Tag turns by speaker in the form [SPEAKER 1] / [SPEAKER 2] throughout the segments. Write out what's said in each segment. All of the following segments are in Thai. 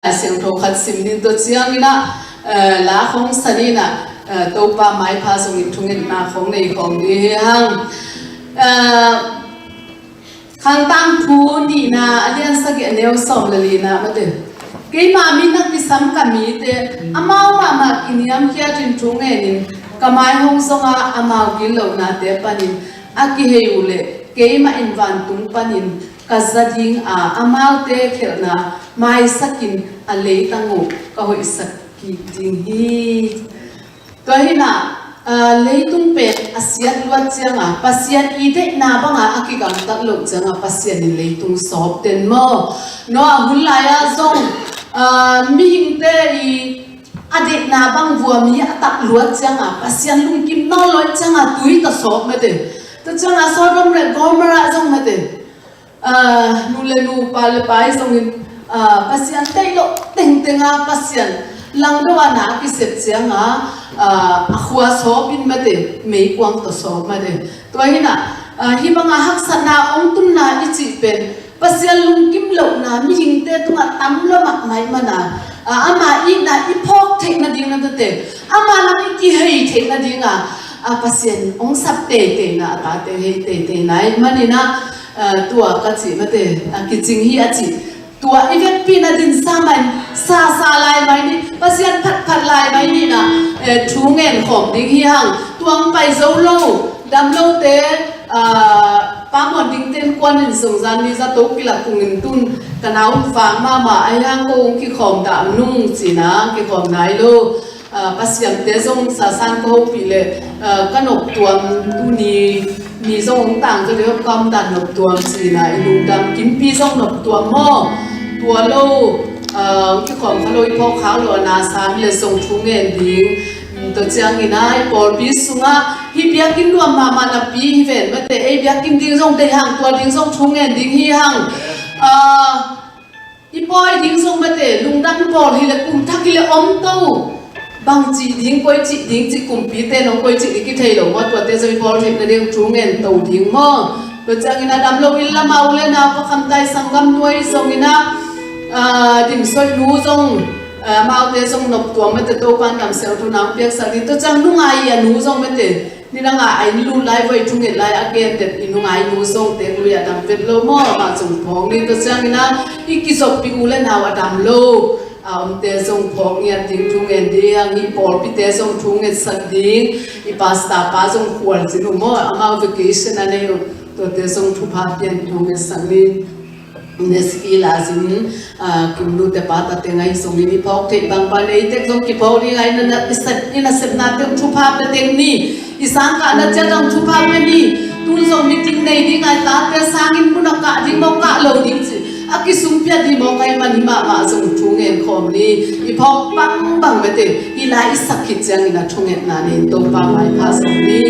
[SPEAKER 1] เสียงโทรขัดสิมดินตัวเชียงนี่นะลาของสันนี่นะตัวปลาไม้พาส่งอินทุงเงินมาของในของดีฮังขันตั้งทูนี่นะอันนี้สักอย่างเดียวสมเลยนะมาเถอะเกี่ยมามีนักที่สำคัญมีแต่อามาว่ามากินยำเขียจินทุงเงินก็ไม่ห้องส่งอามากินเหล่านั้นเดี๋ยวปนินอากิเฮยุเล่เกี่ยมาอินวันตุงปนินก็จะดิ้งอามาเตะเขียนะไม่สักกินอะไรตั้งงูก็หอยสักกินดิ้งฮีตัวนี้นะเลยตุงเป็ดอาเซียนล้วนเจียงปัสยานอีเด็กนาบังอากิกังตักลงเจียงปัสยานเลยตุงสอบเต็นมั้งเนาะหุ่นลายซงมีหิงเตอีอเด็กนาบังวัวมีตักล้วนเจียงปัสยานลุงกิมน้อล้วนเจียงตุยตัดสอบไม่เต็มตัวเจียงสอบรำเร็จกอมระซงไม่เต็มนูเลนูปาเลปายซงปัสยานเตยโลเต็งเต็งปัสยานลังดวานากิเสพเจียงขัวสอบบินมาเดไม่กวางตัวสอบมาเดตัวนี้นะฮิบังหักษณะองตุนนาอิจิเป็นปัสยาลุงกิมเหล่านามีหิงเตตุงตั้มละมักไม่มานาอามาอีน่ะอีพอกเทคนาดิ้งนั่นเตอามาลำอีกี่เฮยเทคนาดิ้งปัสยาองสับเตนะตาเตเฮเตไหนมันนี่นะตัวกัจจิมาเดกิจิงฮีอจิตัวอีเวนต์ปีนัดินสามันซาลายไปนี่ภาษาพัดลายไปนี่นะทุ่งเงินของดิ้งฮีหังตัวไปโซโล่ดำโลเตปางหมดดิ้งเต้นกวนหินสงสารนี่จะตกกิลักกุงินตุนกันเอาฟังมาไอ้หังโกงกี่ของดำนุ่งจีนะกี่ของไหนโลภาษาเตจงซาซันโกปีเลขนมตัวตุนีมีทรงต่างก็เรียกกำดันหนบตัวจีนะลุงดำกินพี่ทรงหนบตัวหม้อตัวโลที่ของเขาเลยพอเขาโลนาสามเลยส่งทุ่งเงินดิ้งตัวเจ้ากินไอ้ปอลปีสุงฮิเบียกินรวมมานับปีฮิเวนมาแต่ไอ้เบียกินดิ้งส่งเตะหังตัวดิ้งส่งทุ่งเงินดิ้งฮิหังอีปอยดิ้งส่งมาแต่ลุงดำปอลฮิเลกุมทักฮิเลอมโตบางจีดิ้งก้อยจีดิ้งจีกุมปีเตน้องก้อยจีดิ้งกิเทยหลงว่าตัวเตะจะมีปอลฮิเลเดียงทุ่งเงินโตดิ้งมั้งตัวเจ้ากินดำโลวิลละมาเลนะพอคำไตสังกัมด้วยส่งกินดิ่งสอยรู้จงมาเอาเตะจงนบตัวไม่แต่ตัวปันดำเซลทุนน้ำเปียกสักนิดตัวจังนุ่งไอ้รู้จงไม่แต่นี่นางไอ้รู้ไล่ไว้ทุ่งเงินไล่อาเกนแต่นุ่งไอ้รู้จงเตะรู้ยาดำเป็นโลมอมาจงพองนี่ตัวจังนี่นะอีกิศปิกูเล่นหาวดำโลเตะจงพองเนี่ยดิ่งทุ่งเงินเดียงอีปอลพิเตะจงทุ่งเงินสักดิ่งอีปาสตาป้าจงขวดจินุมออามาวิกิชนั่นเองตัวเตะจงทุพาเปลี่ยนทุ่งเงินสักนิดNeski lazim kumlu te pata te ngai songi ni phok the bang pa nei te jong ki phok ni ngai na isat ina sep na te thu pha pe te ni isang ka na cha jong thu pha pe ni tu jong meeting nei ni ngai ta te sangin puna ka ding mo ka lo ding chi aki sum pya di mo kai man ma ma jong thu ngen khom ni I phok bang bang me te I la isak ki chang ina thu ngen na ni to pa mai pha song ni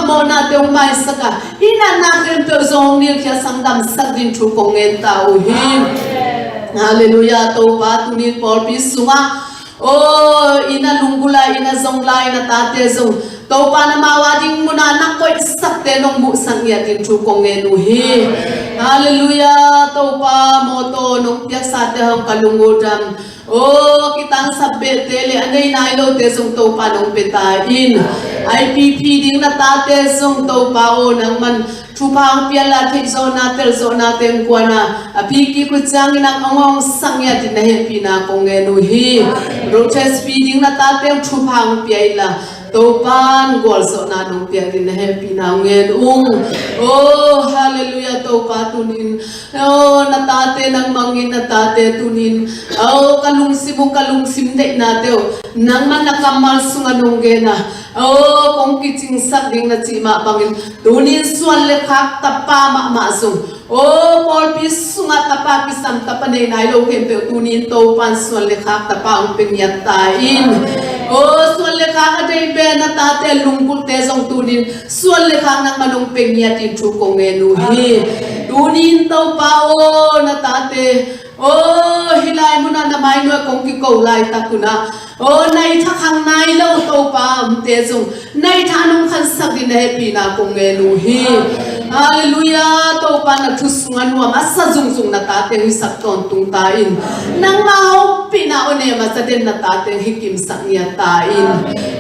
[SPEAKER 1] mona te mai saka ina na kem te zong nil kya sangdam sakdin thu kongen ta u hi hallelujah to pa tu ni por pi sunga o ina lungula ina zongla ina ta te zong to pa na mawading muna na koi sakte nong mu sangya tin thu kongen u hi hallelujah to pa moto nong pyak sa te hong kalungudam oh kitang sabbe tele anay nailo te sung to pa nong peta in IPP ding na tate sung to pa o nang man Chupang piala te zona tel zona te guana apiki ku chang na angong sangya din na happy na kongenu hi roches feeding na ta te chupang piala topan gol zona nong pia din na happy na ngen oh hallelujah topa tunin oh natate nang mangin natate tunin oh kalungsim de na teo nang man nakamal sunganong gena oh kong kiching sak ding na chima bangin tunin suan le khak tapa ma sung oh pol pi sunga tapa pi sam tapa ne nai lo kem pe tunin topan suan le khak tapa ang penyat ta in oh suan le khak dei be na ta te lungkul te song tunin suan le khak nang manong penyat in thu kong enu hi tunin topa oh na ta te oh hilai muna na mai no kong ki ko lai takuna oh nai tha khang nai lo to pa te jong nai tha nong khan sak din happy na kong nge lu hi hallelujah to pa na thu sungan wa ma sa jung jung na ta te hi sak ton tung ta in nang ma ho pi na one ma sa den na ta te hi kim sak nia ta in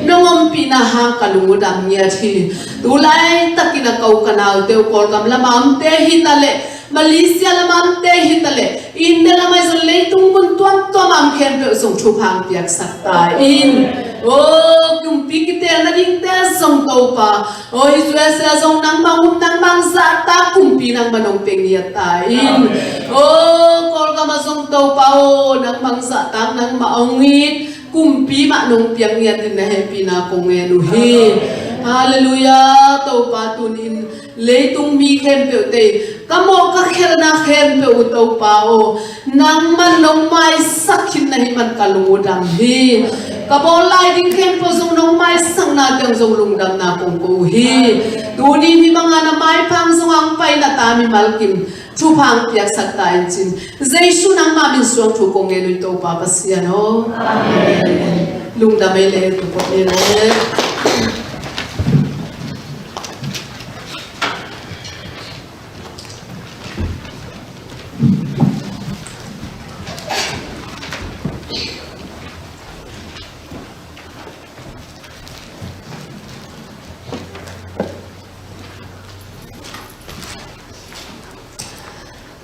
[SPEAKER 1] nongom pi na ha kalungu dam nia thi tu lai takina kau kanau te kol kam la mam te hi ta le Malaysia lamam te hitale India lamai so leitung pun tuam tuam am khen pe song chupang piak sakta in oh kum pikite na ding te song to pa oh Israel song nang mang sa ta kum pi nang manong pengya ta in oh kol ka ma song to pa oh nang mang sa ta nang maongit kum pi ma nong piang ya din na happy na kong enu hi hallelujah to pa tunin leitung mi khen pe te kamo ka khel na khen pe u to pa o nang man nong mai sakhin na hi man kalu dam hi kabo lai ding khen po zong nong mai sang na teng zong lung dam na kong ko hi tuni mi manga na mai phang zong ang pai na ta mi malkim thu phang piak sak ta in chin jesu nang ma min suang thu kong nge lui to pa pasia no amen lung dam ele tu ko ele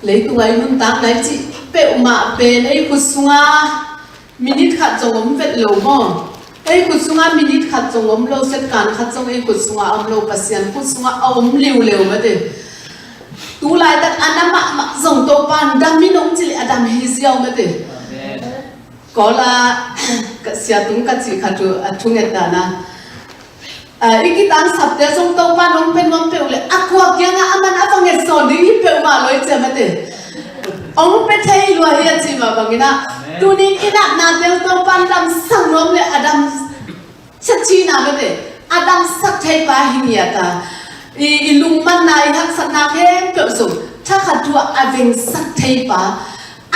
[SPEAKER 1] lấy tụi ấy luôn tám lấy chị bẹo mạ bề ấy cột sunga minute khát trong ống vẹt lầu mò ấy cột sunga minute khát trong ống lâu set cản khát trong ấy cột sunga ống lâu pasian cột sunga ống liều mà thế tu lại tất anh mạ dòng tô pan đam mi nông chỉ là đam hi ziao mà thế có là cái xe tung cái gì khát rồi chung hết na iki tan sab te song to pa nong pen ngom pe le akwa kya nga aman afang e so di pe ma loi che ma te ong pe thei lo hi chi ma bangina tu ni ina na te to pan dam sang nom le adam sachi na ma te adam sak thei pa hi nia ta i lung man nai hak sat na khem pe so tha khat tu aveng sak thei pa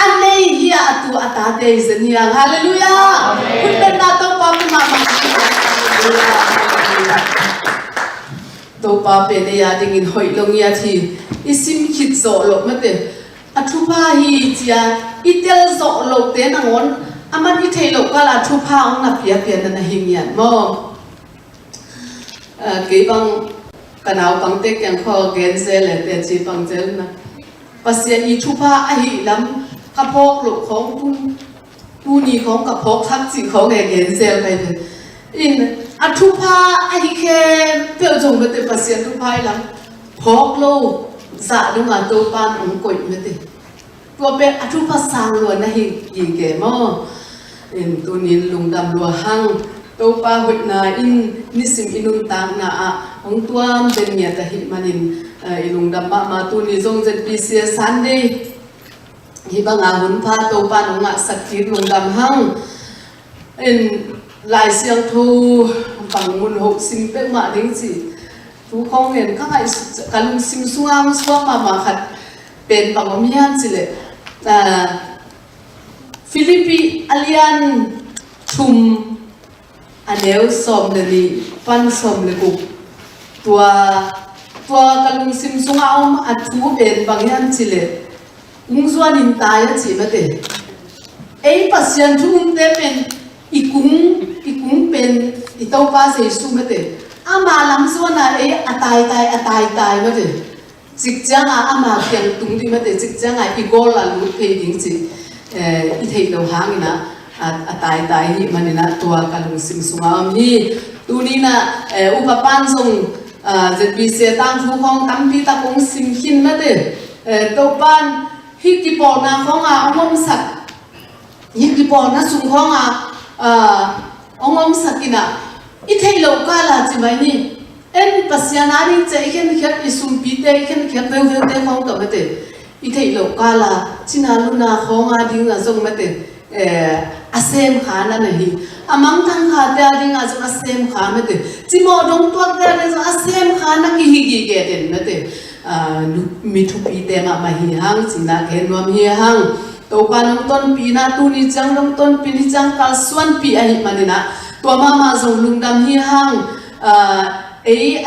[SPEAKER 1] anei hi atu ata te zenia hallelujah kun pe na to pa ma to pa pe ne ya ding in hoi long ya thi isim khit zo lo ma te athu pa hi chia itel zo lo te na ngon aman i thei lo ka la thu pa ong na pia na hing yan mo ke bang kanau bang te kyang kho gen se le te chi bang zel na pasien i thu pa a hi lam ka phok lo khong tu ni khong ka phok thak chi khong e gen zel kai in athu pa a hi khe pe jong me te pasien thu pai lam phok lo za du ma to pan ong koi me te to pe athu pa sang lo na hi yi ke mo in tu nin lung dam lo hang to pa hoi na in nisim inun tang na a ong tuam den nya ta hi manin ilung dam ma tu ni jong jet pc sunday hi banga hun pha to pa nong nga sakti lung dam hang in lai siang thu bằng mun hộp sim pe ma ding chi thu khong len ka hai kalung sim suang ma khat pen bằng om hian chi le Philippi alian thum aneu som le ni pan som le ku tua kalung sim sunga om athu pen bang hian chi le ungzuan in ta ya chi ma te ei pasian thum te pen ikung pen itau pa se su ma te ama lam zo na e atai tai ma te จิกจังอามาเพียงตุงที่มาแต่จิกจังอีโกลาลุดเพย์ดิ้งจิอีเทเราหางนะตายหิมันนะตัวกันลุงสิงสุงอามีตูนี้นะอุปปันทรงจะมีเสียตังทุกห้องตั้มพี่ตะกงสิงหินมาเด้ตัวปันฮิกิปอนะขององมสักฮิกิปอนะสุงขององมสักกินะอีเทเรากาลาจิไหมนี่เอ็นปัสยานาริเจอิเข็นอิสุมปีเตอิเข็นเวลของตัวมาเด้อีเทเรากาลาจินาลุนาของดิ้งนะส่งมาเด้อาเซมขานั่นเองอามังทั้งขาเดียดิ้งอาจจะอาเซมขาไม่เด้จิโมดงตัวเดียดิ้งอาเซมขานักฮิกิเกเดนไม่เด้มีทุกปีเตมามาฮิฮังสินะเห็นว่ามีฮังตัวปานต้นปีนะตูนิจังต้นปีนิจังกัลส่วนปีอะไรมันนะตัวมาส่งลุงดำฮิฮังเอ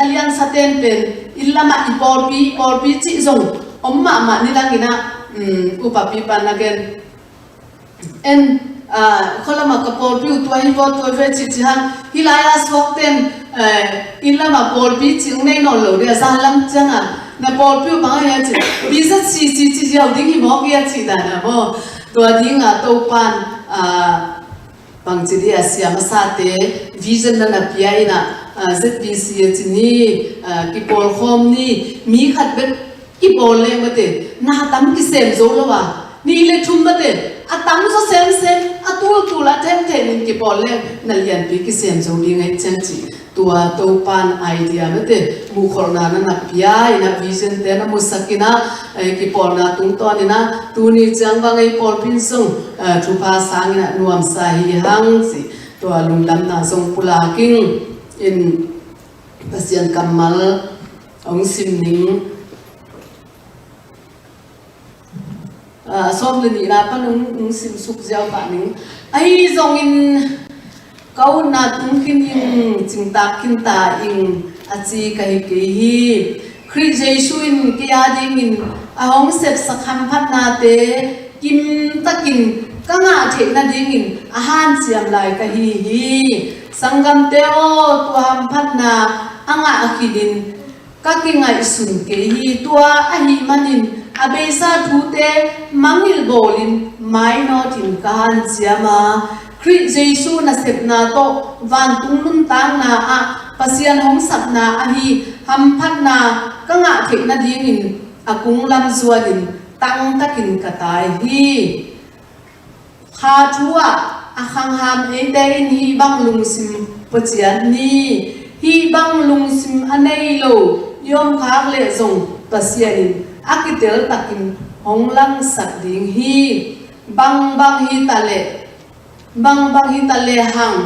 [SPEAKER 1] อเลียนสเตนเป็นอิลลามาอีปอร์ปีจิส่งมานี่ลังกินะอุปปีปันนักเก็นเอ็นคนละมากระปอร์ปีตัวฮิวตัวเฟจิจิฮังฮิลายาสวกเต็มอิลลามาปอร์ปีจิงในนอลโลเดียซาลัมจังนะปอร์ปีบางอย่างจิบิสชีเอาดิ้งหิมอกยังจิได้นะบ่ตัวดิ้งตัวปันบางทีเดียเสียมาซาเตวิชั่นนั่นนะพี่ไอ้นะZBC จินี่กิปอลคอมนี่มีขัดเป็นกิปอลเลยมาเตน่าตั้มกิเซมโซลวะนี่เลยทุ่มมาเตอะตั้มโซเซมตัวละเทมกิปอลเลยนั่นยันปีกิเซมโซดิ้งไอ้จังจีตัวปันไอเดียมาเตมุขนานั่นนะพี่ไอ้นะวิชั่นเตนะมุสกินะกิปอลนะตุ้งตัวนี่นะตัวนี้จังบางไอ้ปอลพินส่งทุพาสังนะนวมสาหิหังสิตัวลุงดำนะส่งปุลากิงin pasien kamal ong simning som le ni na pan ong sim suk jaw pa ning ai zong in kau na tung kin in ching ta kin ta in achi kai ke hi khri jesu in ke ya ding in ahong sep sakham phat na te kim takin kanga the na ding in ahan chiam lai ka hi Sanggam teo tuam patna anga akidin kakingai sun kehi tua ahi manin abesa thute mangil bolin mainotin kan chiama Kri Jesu na sepna to van tungnun tang na a pasian hong sapna ahi ham patna kanga thekna dingin akung lam zualin tang takin katai hi kha thua akhang ham ete in hi bang lungsim pachian ni hi bang lungsim anei lo yom khak le zong pasianin akitel takin honglang sak ding hi bang hi tale hang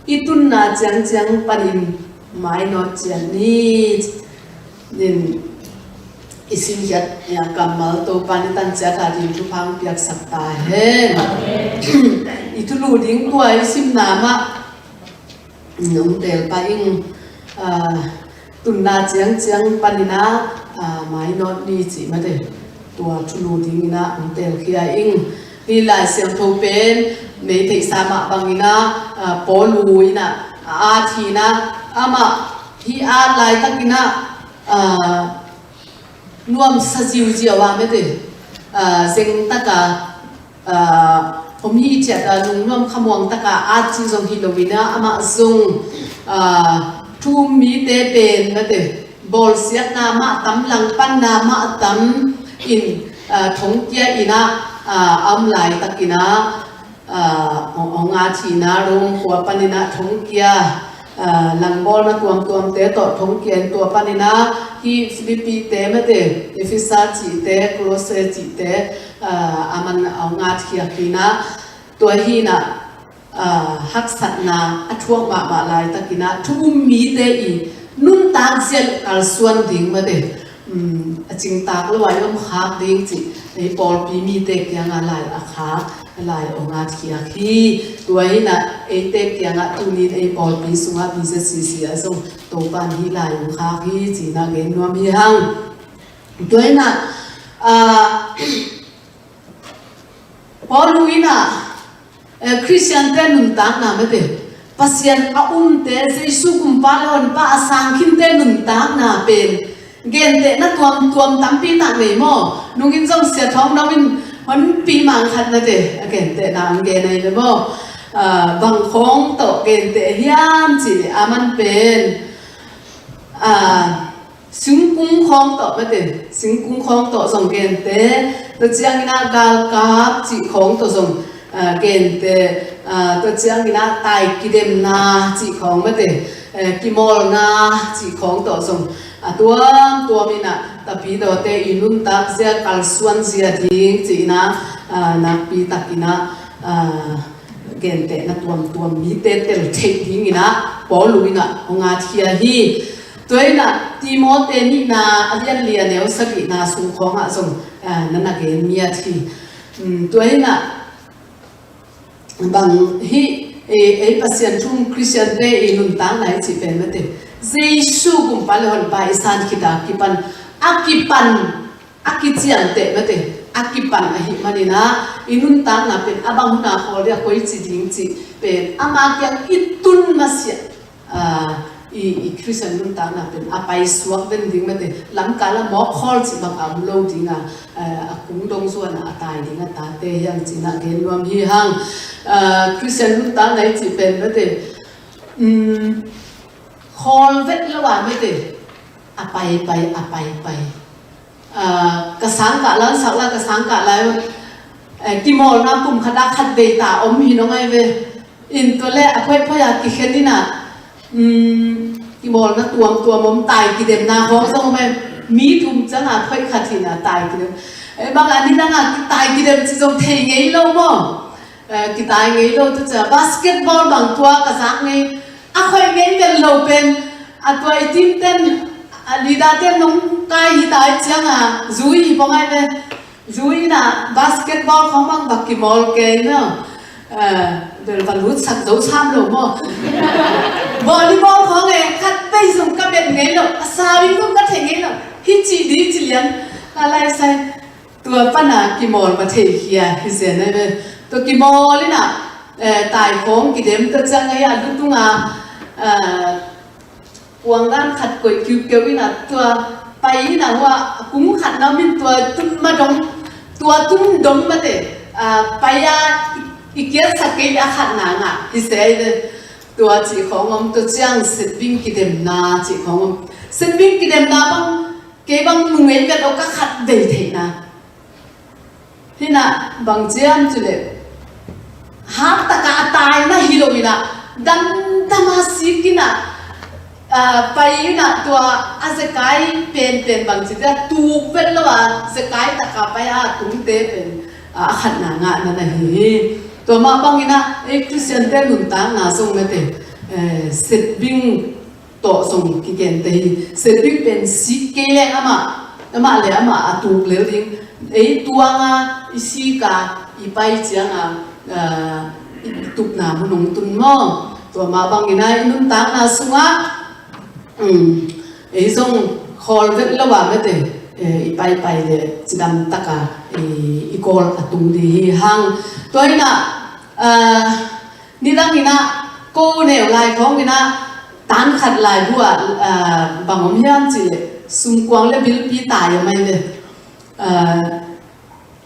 [SPEAKER 1] itun na chang panin mai no chian ni nin isin yat ya kamal to panitan cha ka din tu phang piak sakta he itu lu ding tua isim nama nong tel pa ing tunna chiang panina mai no ni chi ma de tua thulu ding na nong tel khia ing ni la siam tho pen me te sama bangina polu ina a thina ama hi a lai takina nuam sajiu jiawa me de zeng takaผมฮีเจตลุงน้อมขมวงตะกาอาจิจงฮิโลวินาอามาซงทุ่มมีเตเป็นมาเตบอลเสียนามาตำลังปั้นนามาตำอินทงเกียอินะอัมไหลตะกินะองอาชีนารงหัวปันินะทงเกียหลังบอลนะตัวเตต่อทงเกียนตัวปันินะที่ฟิลิปปีเตมาเตเอฟิซาจิเตโคลเซจิเตอามันเอางาเทียกีนะตัวฮีนะฮักสัตนาอัทวงมาลายตะกินะทุกมีเตอีนุ่นตากเสียกัลส่วนดิ่งมาเตจริงตากแล้วว่าย่อมขาดดิ่งจิในปอลปีมีเตกยังอะไรอาขาลายองอาเทียกีตัวฮีนะเอเตกยังตุนีในปอลปีสุงาปีเสียส่งตัวปานฮีลายองขากีจีนะเกนวมฮีหังตัวฮีนะพอลุยนะคริสเตียนเต้นุนตังนะไม่เด็ปัสยันอาเตเจสุกุมปาลอนป้าสังคินเต้นุนตังนะเป็น เกณฑ์เตะนัดตัวตั้มปีต่างเลยมั้งนุ่งกินส่งเสียท้องเราเป็นมันปีมังคัดนะเตะเกณฑ์เตะนางเกณฑ์ไหนเลยมั้งบางของโตเกณฑ์เตะยามจีมันเป็นสิงกุ้งของโตไม่เตะสิงกุ้งของโตส่งเกณฑ์เตะตัวเจียงน่ากาลกาบจีของโตส่งเกณฑ์เตะตัวเจียงน่าตายกิเดมนาจีของไม่เตะกิมอลนาจีของโตส่งตัวมีน่ะแต่ปีโดเตอินุนตักเสียกัลส่วนเสียทิ้งจีน่ะนักปีตักกิน่ะเกณฑ์เตะน่ะตัวมีเตะเททิ้งกิน่ะปอลุยน่ะของอาเทียฮีตัวน่ะทีโมเตนี่น่ะอันยันเลียนเนวสกิน่ะสุงของอ่ะส่งนั่นน่ะเกณฑ์มีอาทีตัวน่ะบางฮีปัสยันทุ่งคริสเตียนเตอินุนตังไหนจีเป็นไม่เตะเจสูกุมพาเลวันไปสันคิดากิปันอากิเจียงเตะไม่เตะอากิปันอะหิมันนี่นะอินุนตังน่ะเป็นอาบังหุนาขอเรียกว่าจีดิงจีเป็นอามาเกียงอิตุนมาเสียอีคริสเตียนนุนตังน่ะเป็นอาไปสวกเดินดิ้งไม่เตะหลังการละหมอคอลจีบางอัมโลดิ้งอากุ้งดงส่วนอาตายดิ้งอาตาเตยังจีน่ะเกณฑ์รวมฮีฮังคริสเตียนนุนตังไหนจีเป็นไม่เตะคอลเวทละว่าไม่เตะอาไปกระสังกะแล้วสักละกระสังกะแล้วกิมอลนะปุ่มขดักขัดเดตาอมหิน้องไงเวอินตัวแรกอภัยพยากิเขนี่น่ะกิมอลนะตัวมตายกิเดมนาห้องส่งไปมีทุ่มจังอาภัยขัดที่น่ะตายกิเดมบางอันนี้นะตายกิเดมจะจงเทงไงเล่ามั้งกิตายไงเล่าตัวจะบาสเกตบอลบางตัวกระสังไงอาภัยไงเป็นเราเป็นตัวไอทีมเต้นลีดาเต้นน้องกายฮิตาเจียงจุยปองไงเว้จุยน่ะบาสเกตบอลของบางบักกิมอลเกย์เนาะเดี๋ยววันรู้สักจะช้ำหรือมั้งบอลลีบอลของไงคัดไปส่งกับเป็นไงเนาะสาวิงก็คัดเงเนาะฮิจิดีจิเลียนอะไรใส่ตัวป้าน่ะกิมอลมาเทียฮิเซนไงเว้ตัวกิมอลนี่น่ะตายของกิเดมตัวจังไงดูตุ้งวางด้านขัดกดคิวเกวินะตัวไปนะว่ากุ้งขัดน้ำมินตัวตุ้มมาดงตัวตุ้มดงมาเตะไปอีกเยอะสักเกียขัดหนังฮิเซย์ตัวจีของมันตัวเจียงเสร็จวิ่งกิเดมนาจีของมันเสร็จวิ่งกิเดมนาบังเก็บังมึงเว้นกันเอาก็ขัดเดยเทนะที่น่ะบางเจียมจุดเลยหากตะกาตายนะฮิโรมินะดันตามาสิกินะไปน่ะตัวอาศัยกายเป็นบางทีจะตูเป็นแล้วว่าสกายตะกาไปตุ้งเตเป็นขัดหนังนั่นน่ะเฮ้ตัวมาบางทีนะคริสเตียนเต้หนุนตาส่งมาเตเสร็จวิ่งโตส่งกิเกนเตเสร็จวิ่งเป็นสิเกลอามาเลยตูเปลือยดิ้งตัวสิกาไปเจียงตุกน้ำมันงตุนมั่งตัวมาบางทีนะนุนตาสุงส่งคอลเวทละว่าไม่เตไปเลยจิดำตะกาอีกอลตุงดีหังตัวนี้นะนี่ดังนี้นะกูเนี่ยลายของนี่นะตันขัดลายบัวบางอมยามจีสุงกวางและบิลปีตายยังไม่เลย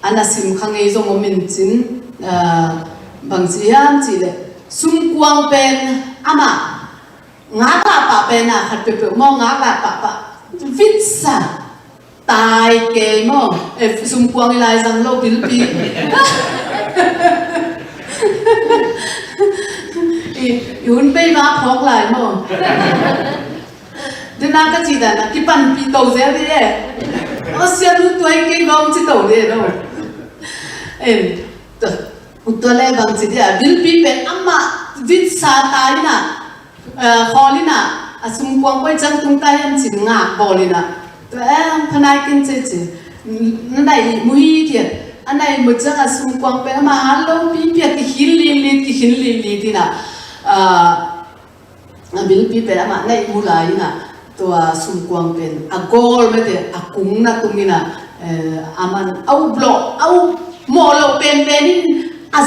[SPEAKER 1] อันนั้นสิมขังไอ้ส่งอมินจินบางจียามจีเลยสุงกวางเป็นอามางาปะเป็นขัดเปลือกมองงาปะวิสาตายเกยมองสุมกวางลายสังโลบิลปียุ่นไปมาพอกลายมองเดินนักจีดันกิปันปีโตเสียดิเสียรู้ตัวเองก็ไม่โตเลยเนาะตัวเล็กบางทีเดียบิลปีเป็นอามาวิสาตายนะคอลินะสุมกวางไปจังตุงตายันจิงาบอลินะตัวพนักกินเจ๊นั่นได้มุ้ยเดียอันไหนมุดจังสุมกวางไปมาฮัลโหลพี่เปียกหินลีที่น่ะบิลปีเป็นมาในมูลายน่ะตัวสุมกวางเป็นกอลไม่ได้กุ้งนะตรงนี้น่ะมันเอาบล็อกเอาหมอเราเป็นนี่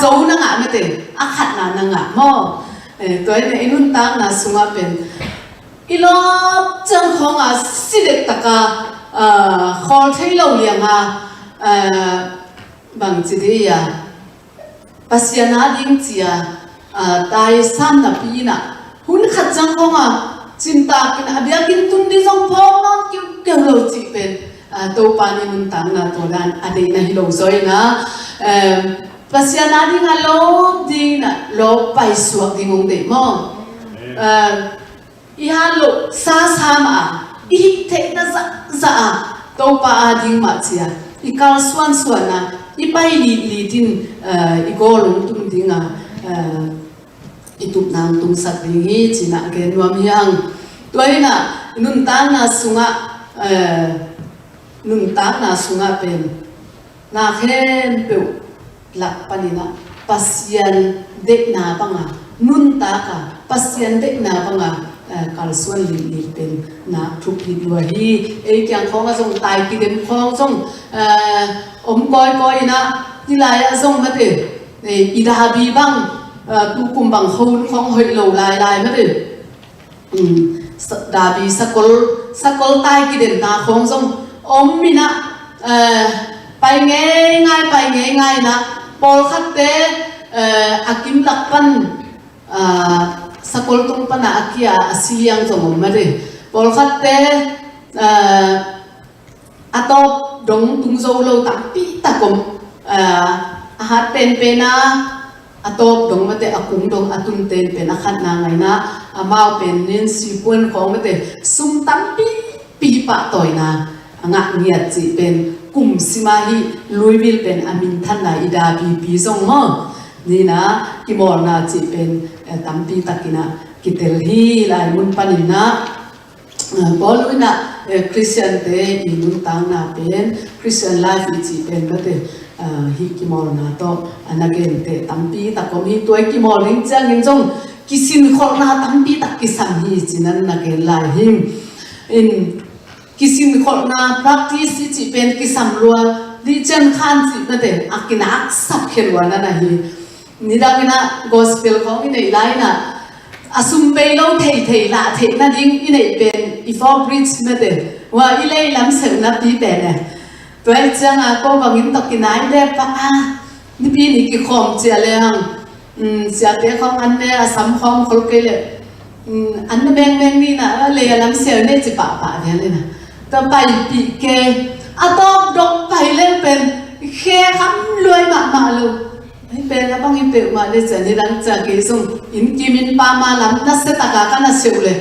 [SPEAKER 1] โซ่นั่งไม่ได้ขัดนั่งหม้อตัวนี้นุ่นตาหน้าสุงเป็น อีลอบจังของสิเด็กตะกาคอเทโลเลียงบางจีดีปัสยานาดิ้งเจียตายซ้ำนับปีน่ะหุ่นขัดจังของจินตากินอาเบียกินตุนดิจงพองนอนกิ้วเกลโลจีเป็นตัวปานิมุนตังนะตัวนั้นอดีตนะฮิโลซอยนะปัสยานาดิ้งโลดิ้งน่ะโลไปสวกดิ้งงเดมออีฮัลโลซาซามาอีเทน่ะจะตัวปาดิ้งมาเจียอีกาลส่วนนะอีไปลีดิ้งอีโกลงตุนดิ้งitu nang tung sak ringi cina ke nuam yang tuai na nun tan na sunga pen na khen pe lak panina pasian dek na banga nun ta ka pasian dek na banga kal suan li pen na thup hi dua hi e kyang khong a jong tai ki dem khong jong om koi na ni lai a jong ma de ida bi bang tu kum bang khôn khong hoi lo lai ma de da bi sakol tai ki den na khong jong om mina pai nge ngai na pol khat te akim lak pan sakol tung pana akia asiliang jong ma de pol khat te atop dong tung zo lo tak pi takom ahat pen na atop dong mate akung dong atun ten pen akhat na ngai na amao pen nin si pun khong mate sum tam pi pa toy na anga ngiat chi pen kum sima hi luiwil pen amin than na ida pi zong mo ni na ki mor na chi pen tam pi takina kitel hi lai mun panin na boluna Christian te inun tang na pen Christian life chi pen mate hi kimol na to anagen te tampi ta komi toy kimol ring chang in jong kisin khol na tampi ta kisam hi chinan na gen lai him in kisin khol na practice chi pen kisam lua di chen khan chi na te akina sap khelwa na hi nidangina gospel khong in nei lai na asum be lo thei la thei na ding in nei pen ifo bridge na te wa ilei lam sem na pi te neตัวจังก็บางอินตกินายเด็บปะนี่ปีนี้กี่คอมเจียเลยฮังเสียเตะของอันเนี่ยสามคอมคนเกลอันแบงนี่นะเลยลำเสียเนี่ยจะปะเนี่ยเลยนะแต่ไปปีเกอะตอบดงไปเล่นเป็นแค่คำรวยมาเลยให้เป็นแล้วบางอินเปมาได้จะนี่รังจากกี่ส่งอินกิมินปามาลำนัสเซตากากันนัสเซลเลย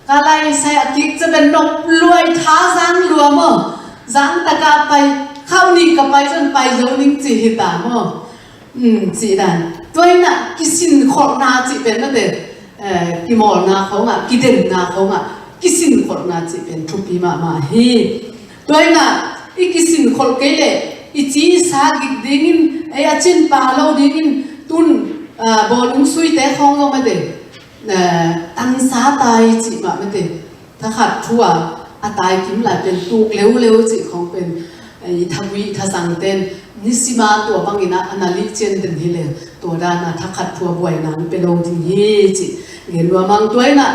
[SPEAKER 1] ก็เลยใส่อาทิตย์จะเป็นนกรวยท้าสังรวมมั้งจังตะกาไปเข้านี่กับไปจนไปโยนิ่งจีหิตามอ่ะจีดันตัวน่ะกิสินขอนาจีเป็นนั่นเองกิมอลนาเขากิเด่นนาเขากิสินขอนาจีเป็นทุปีมาฮีตัวน่ะอีกิสินขอเกลอีจีสากิดิ่งไอ้อาจินปาโลดิ่งตุนบอลุงซุยแต่ของเราไม่ได้ตั้งสาตายจีมาไม่ได้ถ้าขัดทั่วตายกิมหลายเป็นตูกเร็วจิของเป็นทวีทสังเต้นนิสิมาตัวบางอินะอนาลิเจนเดินฮิเลตัวด้านทักขัดทัวบวยนั้นเป็นลงที่ฮีจิเห็นว่ามังตัวน่ะ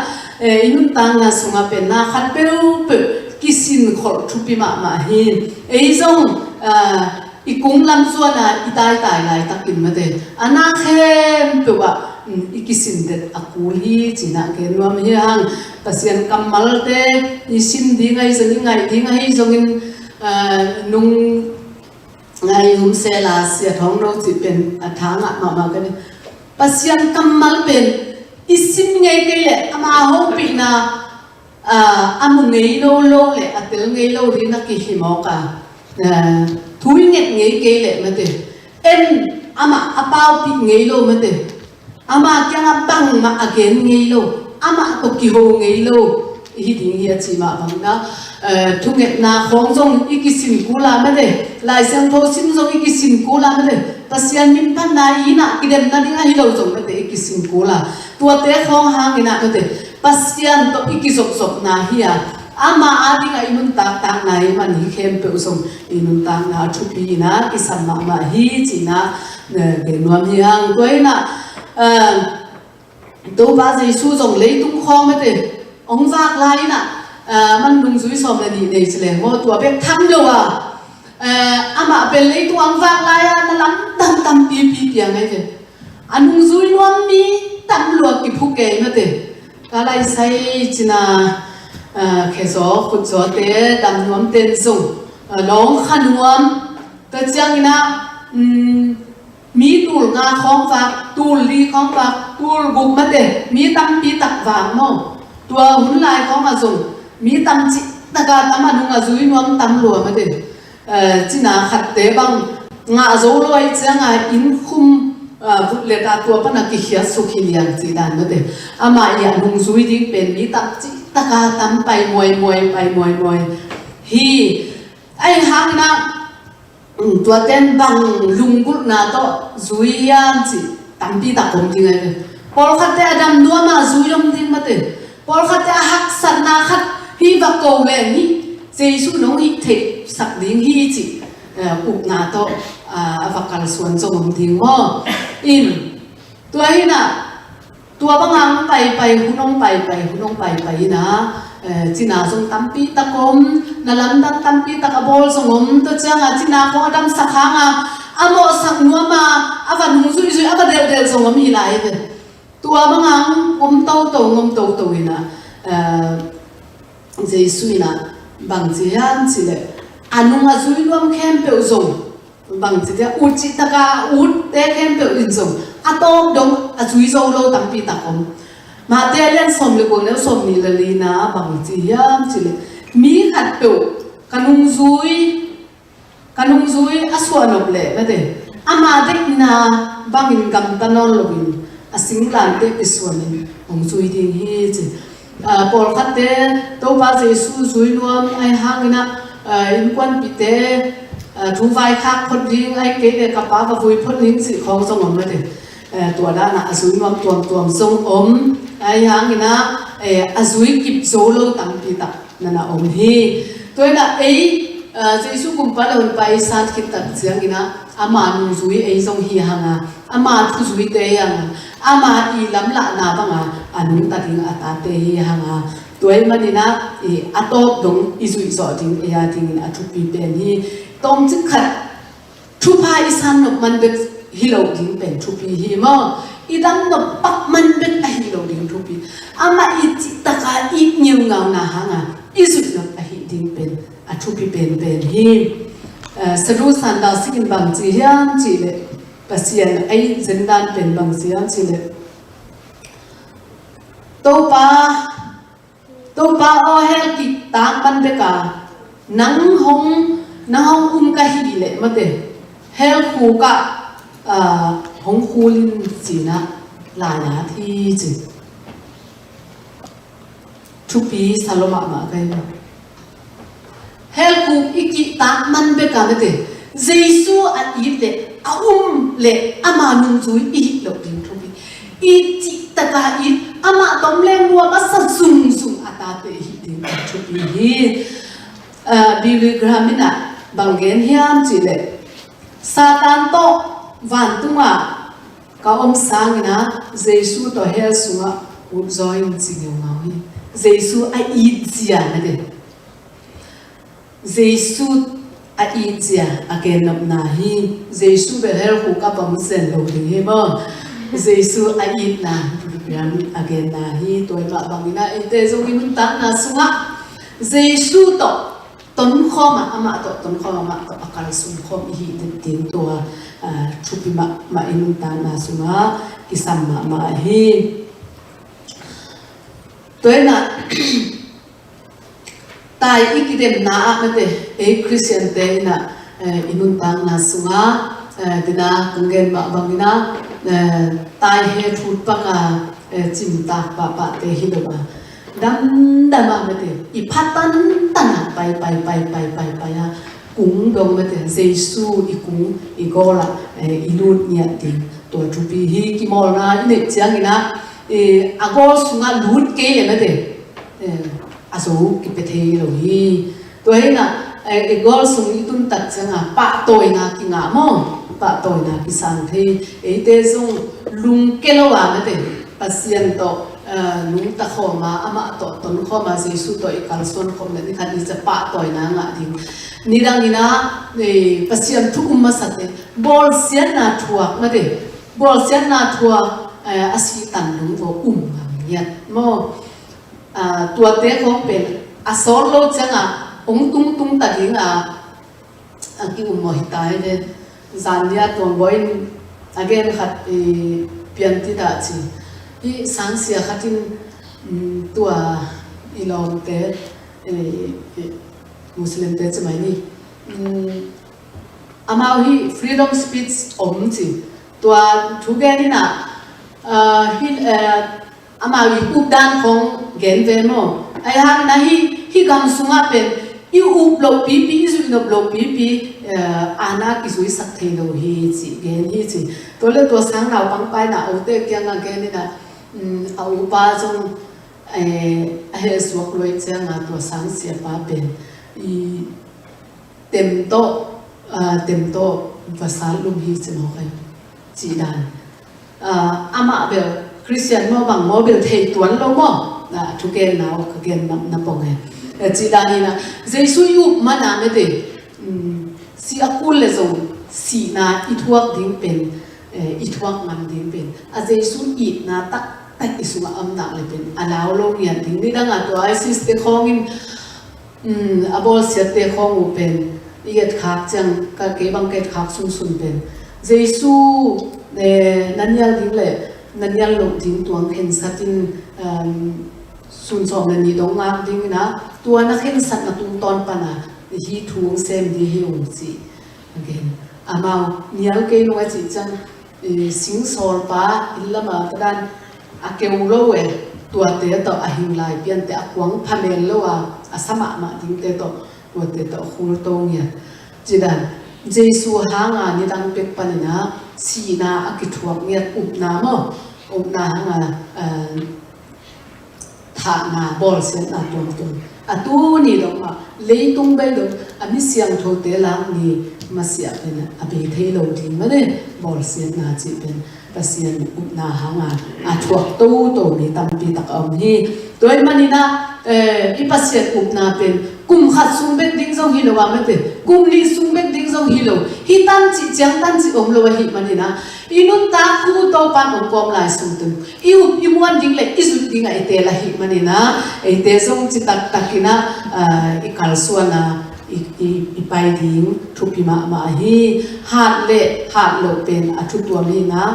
[SPEAKER 1] อินุตังน่ะสงเป็นน่ะขัดเปรูเปกิสินขอทุปิมาฮินจงอีกุ้งลำส่วนน่ะอีตายหลายตักกินมาเดอันน่ะเข้มเปว่าอีกิสินเด็ดอากูลีจีน่ะเห็นว่ามีอย่างปัสยันกำมัลเตอีสินดีไงจะดีไงจงอินนุ่งไงหุ่มเซลาเสียท้องเราจิเป็นทางมากันปัสยันกำมัลเป็นอีสินไงกันแหละมาโฮปีน่ะมุงไงโลเลยเตลไงโลดีนักกิหิมอกะทุยเงียไงกันแหละมาเตอาเปาปีไงโลมาเตอาแกงบังมาอเกนไงโลตกิโฮไงโลฮิดิงเฮียจีมาบังนะทุกเงนาของจงอีกิสินกูลาไม่ได้ลายเสียงโทสินจงอีกิสินกูลาไม่ได้ปัสยันมินพันนายนะกิเดมนาดิ้งฮิโลจงไม่ได้อีกิสินกูลาตัวเตะของหางนะไม่ได้ปัสยันตอีกิศกนาเฮียอาดิ้งอินุนตางนายมันฮิเข้มเปอุสงอินุนตางนาทุปีนะอิสัมมาฮิจีนะเกนวมเฮียงด้วยนะตัวบาสิสู้จงเลยตุ้งคองไม่ได้อ องฝากไลน์น่ะมันลุงซุยสมเลยดีในเฉลยว่าตัวเป็กทำเลยว่ะอามาเป็นเลยตัวองฝากไลน์นั่นล้ำตั้มปีอย่างไงเถอะอันลุงซุยรวมมีตั้มลัวกิพุกเกยมาเถอะอะไรใส่จีน่าเคสอขุดจอเตะดำนวมเต้นส่งน้องขนวมแต่เจ้านี่นะมีตูลงาของฝากตูลลีของฝากตูลบุกมาเตะมีตั้มปีตักฝากเนาะตัวหุ่นลายของมาส่งมีตั้มจิตะการตั้มมาดุงอาจุยนวมตั้มลัวมาเตะจีน่าขัดเตะบังงาโจลอยเจ้างาอินคุมบุตรเลตาตัวปนักกิเขียสุขีเลียงจีดานมาเตะอามาอย่าลุงซุยดิ้งเป็นมีตั้มจิตะการตั้มไปมวยไปมวยฮีไอ้หางนะตัวเต้นบังลุงกุลนาโตซุยยามจีตั้มปีตะคงจริงไงพอขัดเตะดำนัวมาซุยยมดิ้งมาเตะพอขัดเตะหักสันนาขัดฮีบักโกเวนี่เจสุน้องฮีเทสักดิ้งฮีจีอุกนาโตฟักการส่วนจงดิ้งว่าอินตัวฮีน่ะตัวบางอังไปหุ่นน้องไปหุ่นน้องไปนะจีน่าส่งตั้มปีตะคมนั่นลำดับตั้มปีตะกบอลส่งตัวเจ้าจีน่าของอดัมสักครั้งอาโมสักนัวมาอาวันหุ่นซุยอาวันเดลส่งมีหลายเลยตัวบางอังงมโตอีน่ะเจสุยน่ะบางทีอันสิเลยอันนู้นซุยรวมแคมเปลส่งบางทีอุจิตกาอุดเตะแคมเปลอินส่งอาโต้ดงซุยโซโลตั้มปีตะคมมาเตะเล่นสมเลยกูแล้วสมนี่ละลีนะบางทีอันสิเลยมีขัดเปลกันนุ่งซุยอาสวนอบเลยไม่ได้อามาเด็กน่ะบางอินกำตันนอนลงอาสิงหลานเด็กไปส่วนนึงของซุยดิ้งฮีจีพอขัดเตะตัวป้าเจสุซุยรวมไอ้หางนะอินควันปิเตทุไฟคักพดดิ้งไอ้เก๋กับป้ากับฟุยพดดิ้งสิของสมองไม่ได้ตัวด้านน่ะซุยรวมตัวทรงไอ้หางนะซุยกิบโซโลตั้งปีตะนั่นน่ะฮีตัวน่ะเจสุกุมปะเลยไปสัตว์คิดตัดเสียงนะอามานุซุยทรงฮีหางอามาทุซุยเตยังอามาอีลำละนาบังอันนี้ตัดทิ้งอัตตาเตฮีหางตัวมันนี่นะอัตโตดงอิสุอิสอทิ้งยาทิ้งอัตุปีเป็นฮีต้มจึงขัดทุพายสันนกมันเป็นฮิโลทิ้งเป็นทุปีฮีมั้งอีดันนกปักมันเป็นฮิโลทิ้งทุปีอามาอีจิตตะกาอีเงียวเงาหนาหางอิสุนกฮิทิ้งเป็นอัตุปีเป็นฮีสรุปสันดาสิกินบางจียันจีเลปัสยันไอเจนดานเป็นบางจียันจีเลตัวป้าเอาเฮลกิตางบันเบกานังหงกะฮีเลมาเตเฮลคูกะหงคูลินจีนะลายาที่จีทุปีสโลมามาไกลเฮลคูอีกิตางมันเบกามาเตเจสุอันอีเลอาเลอามานุซุยอีหลบดินทุปีอีจิตะกาอีอามาตอมเลมัวมาสันซุงอาตาเตหิดินทุปีฮีบิลิกรามินะบางเกนเฮียมจิเลซาตานโตวันตุงะกาอมสังนะเจสุโตเฮลสุงะอุบจอยน์จิเงาฮีเจสุไออีจียนะเดเจสุไออีจียอาเกนนับนาฮีเจสุเบเฮลคูกับบัมเซนโลดีเฮบ้าเจสุไออีนะยังอาเกนนาฮีตัวมาบางนะเอเตจงอินุตันนาสุงะเจสุโตต้นข้อมาอามาต้นข้อมาก็อาการสุนข้อมีหินตินตัวชุบิมาอินุตันนาสุงะกิสัมมาฮีตัวน่ะตายอีกเดมนาไม่เตคริสเตียนเตน่ะอินุตันนาสุงะดินากังเกนมาบางนะตายเฮทุบปังจิมตาปะเตฮิโดมาดัมมาไม่เตอีพัตันตันไปอะกุ้งดงไม่เตเจสุอีกุ้งอีโกละอีลูดเนี่ยติตัวทุบีฮีกิมอลนะอีเนี่ยเจียงนะอากอสุงะลูดเกยไม่เตอาสูกิเปเทโลฮีตัวเองน่ะกอลสุงอีตุนตัดเจียงปะโตยนะกิงะมอปะโตยนะกิสังเทเตซงลุงเกลวะไม่เต ปัสยันโตนุ่งตะข้อมาอามาโตตนข้อมาเจสุโตอีกการส่วนของนี่คันนี้จะปะต่อยนางอ่ะดิ้งนี่ดังนี้นะปัสยันทุกมาสัตย์บอลเสียนาทัวมาดิบอลเสียนาทัวอาศัยตันลุงโวเนี่ยโมตัวเด็กของเป็นอาสอลโลจังอ่ะองตุ้งตัดดิ้งกี่มหิตายเนี่ยจานเดียตัวบอยagain ขัดเปลี่ยนที่ดาจีที่สังเสียขัดที่ตัวอิลอมเตมุสลิมเตจะไม่นี่อามาฮี freedom speech อมจีตัวทุกแกนี่นะฮีอามาฮีอุบด้านของเกณฑ์เวโมไอ้ฮันนะฮีกำสุงาเป็นยูอุบลบปีสุนบลบปีอาณากิสุยสักเทโลฮีจีเกณฑ์ฮีจีตัวเลือกตัวสังเราปังไปนะเอาเตะยังไงนี่นะเอาปาจงเฮสวกลอยเจ้าตัวสังเสียป้าเป็นเต็มโตภาษาลุมฮีจีน้อยจีดานอามาเบลคริสเตียนมอบังมอเบลเทตัวลงมอทุกเกณฑ์เราเกณฑ์นับปองไงจีดานีนะเจสุยุมันน่ะไม่ได้สีอากุลเลยส่งสีน่ะอีทวกดิ้งเป็นอีทวกมันดิ้งเป็นอาเจสุอีน่ะตักอิสุอาอำนาจเลยเป็นอาลาวโลกยันดิ้งนี่ดังอ่ะตัวไอซิสเตของอินอาบอลเสียเตของอุเป็นอีกขากจังก็เก็บังเกตขากสุนเป็นเจสุนั่นยังดิ้งเลยนั่นยังลงดิ้งตัวเห็นสัตว์สุนทรนี่ดงงามดิ้งนะตัวนักเห็นสัตว์นักตุงตอนปนะฮีทุ่งเซมดีฮีองจีโอเคอามาเนี่ยเราเกณฑ์ว่าจีจังสิงสอลป้าอิลละมาตะดันอาเกวโลเอตัวเตะต่ออาหิงไลเปลี่ยนแต่กวางพันเอลโลอาอาสมะมาดิ้งเตะต่อตัวเตะต่อคูลตงเนี่ยจีดันเจสุหางานี่ดังเป็กปันนะสีนาอากิทวกเนี่ยอุบนาโมอุบนาหางฐานาบอลเสียนาตัวตูนี่ดอกมาเลยตุ้งไปดอกมิเสียงโทเตลังนี่มาเสียเป็นอภิเทโลทิ้งมาเลยบอลเสียนาจีเป็นปัสเซียนอุนาหางถั่วตู้นี่ตั้มปีตักเอานี่ตัวมันนี่นะอีปัสเซียนอุนาเป็นกุมขัดซุ่มเบ็ดดิ้งส่งฮิโลว่าไม่เป็นกุมลีซุ่มเบ็ดดิ้งส่งฮิโลฮิตันจีจังตันจีอมโลว่าฮิมันนี่นะอีนุ่นตาคู่โตปันองกอมลายสุ่มตึงอีมวนดิ้งเลยอีสุดดิ้งไอเตละฮิมันนี่นะไอเตส่งจีตักกินะอีกัลส่วนนะอีไปดิ้งทุพิมาฮีหาดเละหาดโลเป็นทุกตัวนี้นะ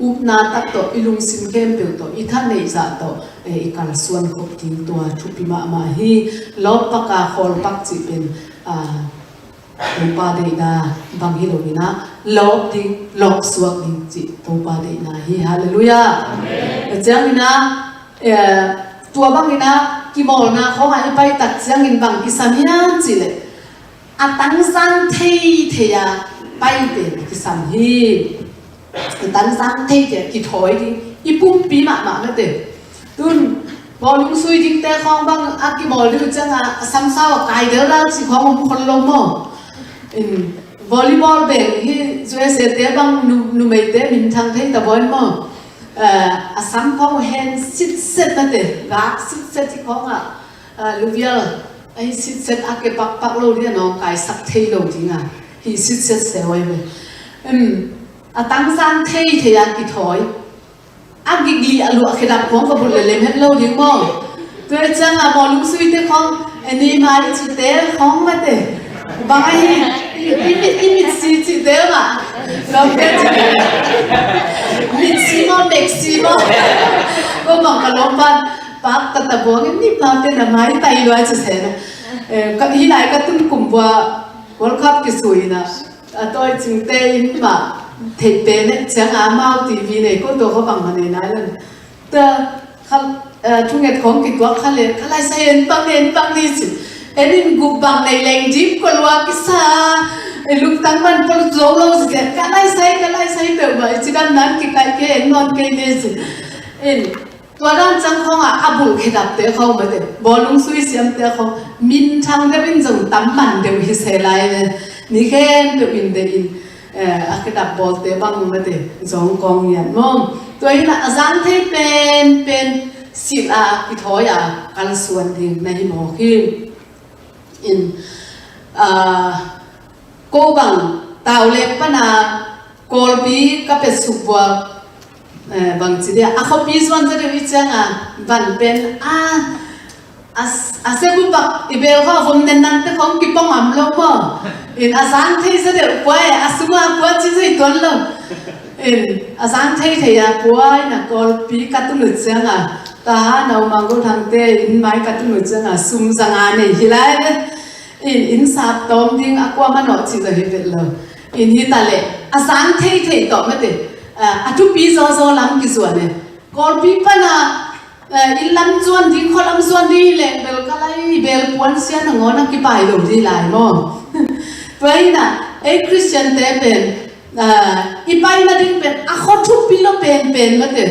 [SPEAKER 1] อุปนาตัดต่ออิลุงสินเข้มเปลต่ออีท่านในจ่าต่ออีการส่วนของทิ้งตัวทุพิมาฮีลบปากกาคอลปักจีเป็นตัวปาเดนาบางฮิโลวินะลบดิ้งลบสวกดิ้งจีตัวปาเดนาฮีฮาเลลูยาเจ้านี่นะตัวบางนี่นะกิโมลนะเขาหายไปตัดเสียงอินบางกิสามีนะจีเลยตั้งสังเทียไปเป็นกิสามีตั้งสังเทียกิถอยดิอีปุ่มปีมาไม่เด็ดตุนบอลลุงซุยดิ้งแต่ของบางอากิโมลดูจังซ้ำซ้ำไกลเดียวแล้วสิของผมคนลงมั้งวอลเลย์บอลเป็นที่ช่วยเสียเตะบางนุ่มเตะมินทางเทตะบอลมั้งซ้ำของเห็นสิบเซตนั่นเด็ดรักสิบเซตที่ของลูกเยลไอ้สิบเซตอาเก็บปักโลเดียน้องไก่สักเทโลจริงที่สิบเซตเสียไว้เลยตั้งสังเทียกิถอยอากิกลีอลูขดับของกบุลเลมเฮโลดิ้งมั้งตัวจังบอลลุงสวิตเตอร์ของนี่มาดิจิเตอร์ของมาเตะบางไอ้อิมิซีจิเตอร์มาเราเป็นมิซิโมเม็กซิโมก็บางกลมบ้านปักตะบัวนี่ปลาเป็นอะไรไตลอยจะเสียนะก็ที่ไหนก็ตุ้มกลุ่มว่าวอลคัพกิสุยนะตัวจริงเตอินมาเทปเนี่ยเสียงอามาทีวีเนี่ยก็ตัวเขาบังมาในนั้นเลยแต่เขาทุกอย่างของกิจวัตรเขาเลยเขาไล่ใส่เอ็นบังนี่สิเอ็นกุบังในแรงจิบก็รู้ว่ากิสาลูกตั้งมันพอโจโลสิเขาไล่ใส่เติมไปจีกันนั้นกิไก่เกนนอนเกนเนี่ยสิตัวด้านจังของอาบุลขดับเตะเขาไม่ได้บอลลุงซุยเสียมเตะเขามินทางเดวินจงตั้มมันเดวิเซลัยเนี่ยนี่แค่เดวินเดินขดับบอลเตะบังไม่ได้จงกองยันมอง ตัวนี้นะอาจารย์ที่เป็นศิลาอิทอยาการส่วนที่ในหมอคืออินโกบังตาวเล็บปนาโกลบีก็เป็นสุบัวบางทีเดียเขาปีส่วนจะได้วิจังบันเป็นเซบุบักอีเบลเขาผมเน้นนั่นแต่ของกิปองอัมโลกอินอาจารย์ที่เสด็จป่วยสุมาป่วยที่สุดตัวเลยอินอาจารย์ที่ที่ป่วยนะโกลบีกัตุนุจังตาหนาวมังกุทังเตอินไม่กัตุนุจังซุ่มสังานนี่ฮิไลอินสับตอมดิ้งอากวามันอดที่จะเห็นเลยอินฮิตาเลอาจารย์ที่ต่อมาเด็ทุกปีโซลำกี่ส่วนเนี่ยกอลปีปนะอิลำส่วนที่คนลำส่วนที่เล็กเบลก็เลยเบลปวนเสียนงอนักกี่ไปดูที่ไหนมั้งเพราะน่ะคริสเตียนเตเป็นอีไปนั่นดิ้งเป็นเขาทุกปีเราเป็นมาเด็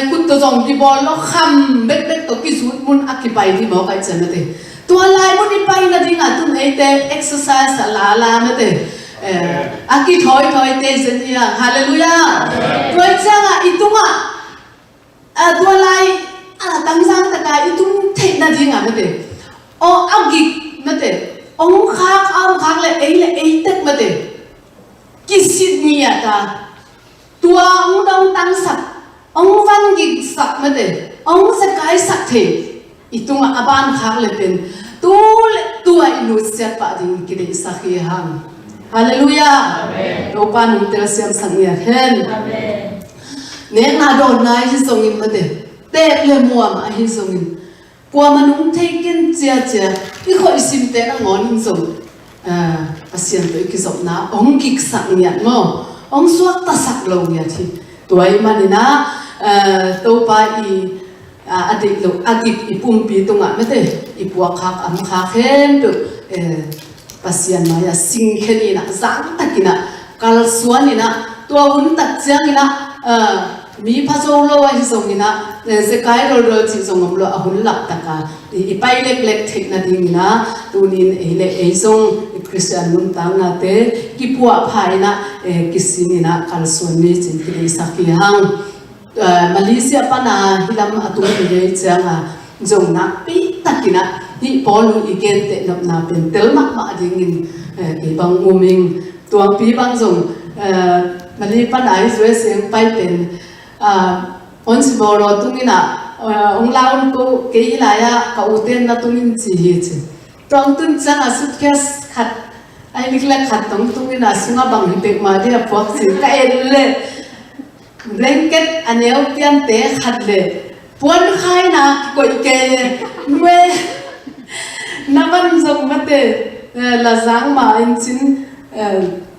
[SPEAKER 1] คุณตัวจงที่บอลเราคำเบ็ดตัวกี่สุดมุนกี่ไปที่บอกไอ้เจ้ามาเด็ตัวลายมุนอีไปนั่นดิ้งตุนเตเอ็กซ์ไซส์ลามาเด็aki thoi te zenia hallelujah toi changa itunga tua lai tang sang ta kai itung thei na dinga mate o agi mate ong khak le tek mate kisit nia ta tua ong dong tang sak ong van gi sak mate ong sa kai sak the itunga aban khak le pen tua inu se pa ding ki de sakhi hang Hallelujah. Opan untel siam sangya hen. Nek na don na hi songin mate. Tek le muam a hi songin. Kwa manung taken chia. I khoi sim te na ngon hin song. Pasien to ikisop na ong kik sak nya mo. Ong suak ta sak lo nya thi. Tuai manina to pa I adik lo agip ipum pi tunga mate. Ipuak khak am khak hen tu pasian maya singkeni na zang takina kalsuani na tua un tak chiang ina mi phaso lo hi songina se kai ro chi songom lo ahun lak taka I pai lek thik na ding na tunin e song Christian mun tang na te ki puwa phai na kisini na kalsuani chin ki sakhi hang Malaysia pana hilam atung ni changa jong na pi takina hi polu igen te nop na pen tel mak ma ding in ke bang uming tuang pi bang jong mali pan ai zwe seng pai pen on si boro tungina ong laun ko ke ila ya ka uten na tungin chi hi chi tong tun chang a suitcase khat ai nikla khat tong tungina sunga bang hi pek ma dia phok chi ka le blanket aneu pian te khat le puan khai na ko ke me naman zong mate la zang ma in chin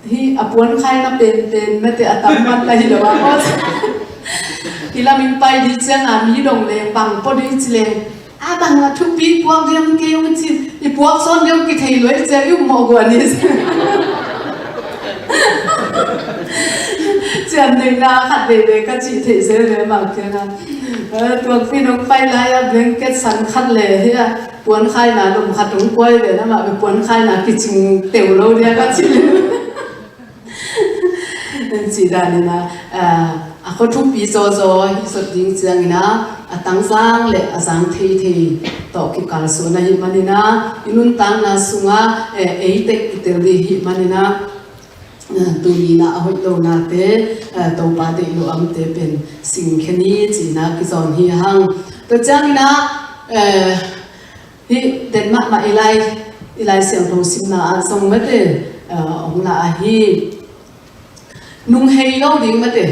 [SPEAKER 1] hi apuan khai na pen mate ataman la hi lawa os ilamin pai di chang mi dong le bang po di chileng bang la thu pi puak diam ke u chi I puak son diam ki thei loi che yu mo go ni chan nei na khat de ka chi thei se le ma ke na tuak pi nong pai la ya blanket san khat le ya puan khai na lum khat tung koi le na ma puan khai na ki ching teu lo dia ka chi chi da ni na ko thu pi zo hi so ding chiang ina atang sang le asang thei to ki kal so na hi manina inun tang na sunga tek kitel di hi manina tunina ahoi lo na te to pa de lo am te pen sing khani chi na ki zon hi hang to chang ina hi Denmark ma ilai siang thong sim na song mate ong la hi nung hei lo ding mate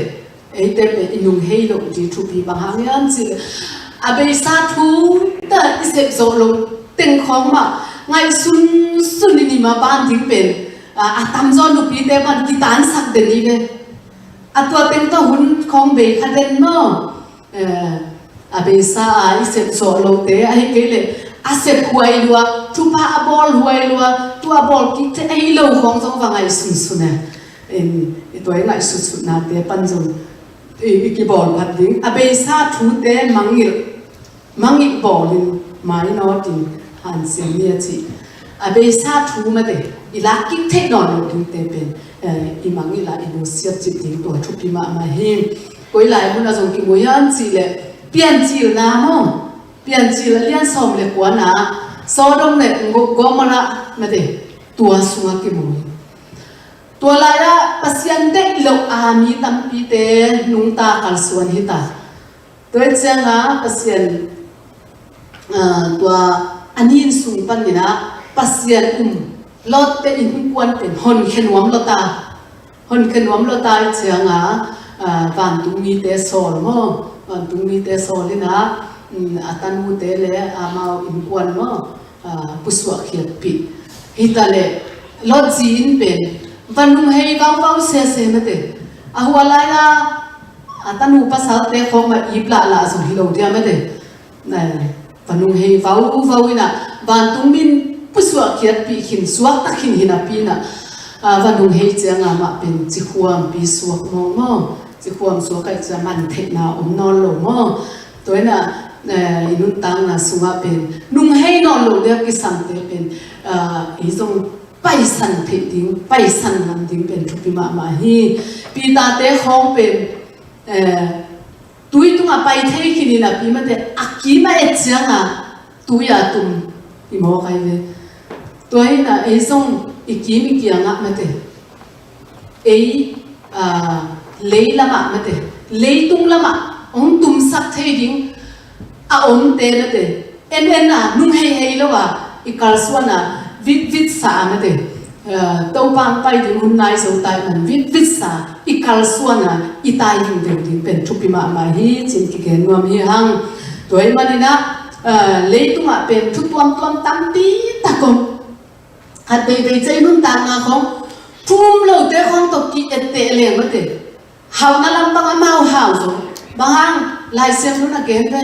[SPEAKER 1] te pe nung hei lo di thu pi bang hang yan chi abe sa thu ta isep zo lo teng khong ma ngai sun ni ma ban ding pen tam zon lu pi te man ki tan sak de ni ve atwa teng to hun khong be khaden mo abe sa isep zo lo te ai ke le asep huai lua tu pa abol huai lua tu abol ki te ai lo khong song wa ngai sun na toi ngai su na te pan jong ki bol phat ding abe sa thu te mangi bolin mai no tin han sim ni chi abe sa thu ma te ila ki te no no tin te pen I mangi la I no siat chi ding to thu pi ma hi quấy lại muốn là dùng cái mối ăn chỉ lệ tiền chỉ là mò tiền chỉ là liên xóm lệ quá nà so đông lệ gom mà nà mà thế tua xuống cái mối tua lại ra pasien đấy lâu ami tam pi te nung ta khal suan hita tôi chăng á pasien tua anin sung pan nina pasien lot te in quan ten hon khenwam lota hon khenwam lota chang á van tung mi te sol mo van tung mi te sol lina atan mu te le amao in quan mo puswa khiat pi hita le lot ji in pen vanung hei vang vang se mate ahwala na atan u pasal te khom ma ipla la so hilo dia mate này vanung hei vau ina van tung min puswa khiat pi khin suak ta khin hina pi na vanung hei changa ma pen chi khuam pi suak mo chi khuam suak kai cha man the na non lo mo toy na inun tang na sunga pen nung hei non lo dia ki sang te pen i zong pai san the ding pai san nam ding pen thupi ma hi pi ta te khong pen tui tunga pai the khin na pi ma te akima e changa tuya tum i mo kai ve toy na e zong ikimi kianga mate ei leilama mate leitung lama ong tum sak thei ding a om te mate en na nung hei lo wa ikal swana vit sa mate to pang pai ding hun nai so tai man vit sa ikal swana itai ding pen thupi ma hi chin ki gen nuam hi hang toy manina leitunga pen thutuam tam pi takom hạt đầy chơi luôn tàn ngà không phum lâu té không tục kỹ tệ liền mất thế hào na làm bằng mau hào rồi bằng hàng lại xem nó là kén thế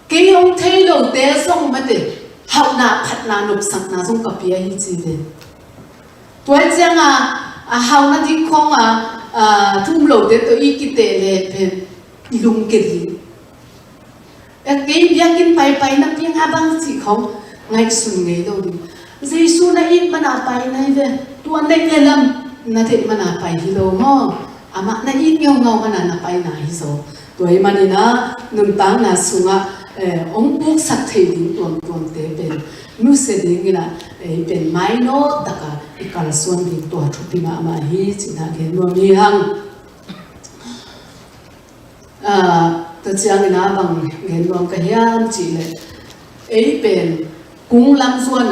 [SPEAKER 1] cái ông thấy lâu té xong mất thế hào na phát na nộp sẵn na xong cặp bia gì gì thế tuổi chăng hào na đi không phum lâu té tôi ý kỹ tệ lệ phèn lung cái gì cái bia kinh bay na bia abang chỉ không ngay sùng ngay đâu đi Giêsu na ít mà na pai này về tuan đây nghe lầm na thế mà na pai hi lo mo ama na ít ngau mà na pai na hi so tuổi mà đi na nung tang na sunga ông buk sắc thế đi tuan thế bên nu se đi nghe là bên mai no taka ikal suan đi tuan thupi mà hi chỉ na cái nuông hi hang tự chiang na bằng nghe nuông cái hiam chỉ lệ ấy bên cung lam suan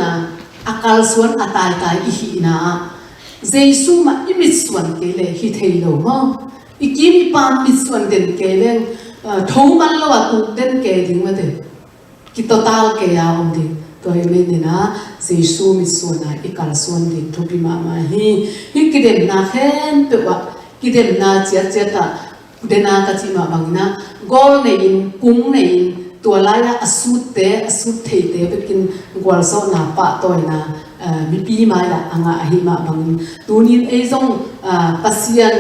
[SPEAKER 1] akal suan atai ihi na Giêsu ma imit suan kele hi thei lo mo ikimi pam mit suan den kele thou man lo atu den ke ding ma de ki total ke ya om ding to me ne na Giêsu mit suan na ikal suan ding thupi ma hi kidem na khen pe wa kidem na chia ta dena ka chi ma bangina gol ne in kung ne in tua lai na asut thei te bekin gwal so na pa toy na mi pi mai la anga hi ma bang tunin e zong pasien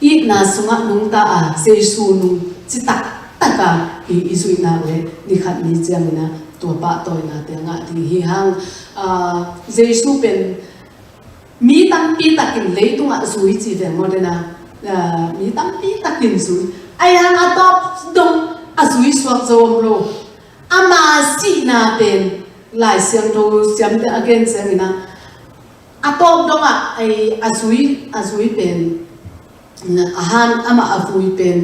[SPEAKER 1] i na sunga nung ta Giêsu nung chi tak taka i zui na we ni khat ni chang na tua pa toy na te nga ti hi hang Giêsu pen mi tam pi takin leitunga zui chi ve mo de na mi tam pi takin zui ai hang atop dong azui suak zom lo ama si na pen lai siang do siam te again sang na atop donga ai azui pen ahan ama avui pen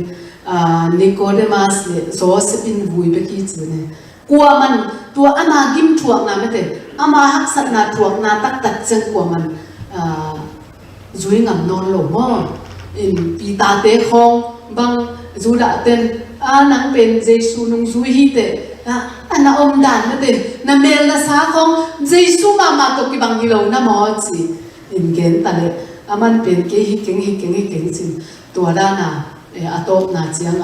[SPEAKER 1] Nicodemus le Joseph in vui be ki chune kwa man tua ama gim thuak na mete ama hak sat na thuak na tak chang kwa man zui ngam non lo mo in pi ta te khong bang zu da ten nang pen Giêsu nung zui hi te na om dan na te na mel na sa khong Giêsu ma to ki bang hi lo na mo chi in gen ta le aman pen ke hi keng chin tua da na atop na chiang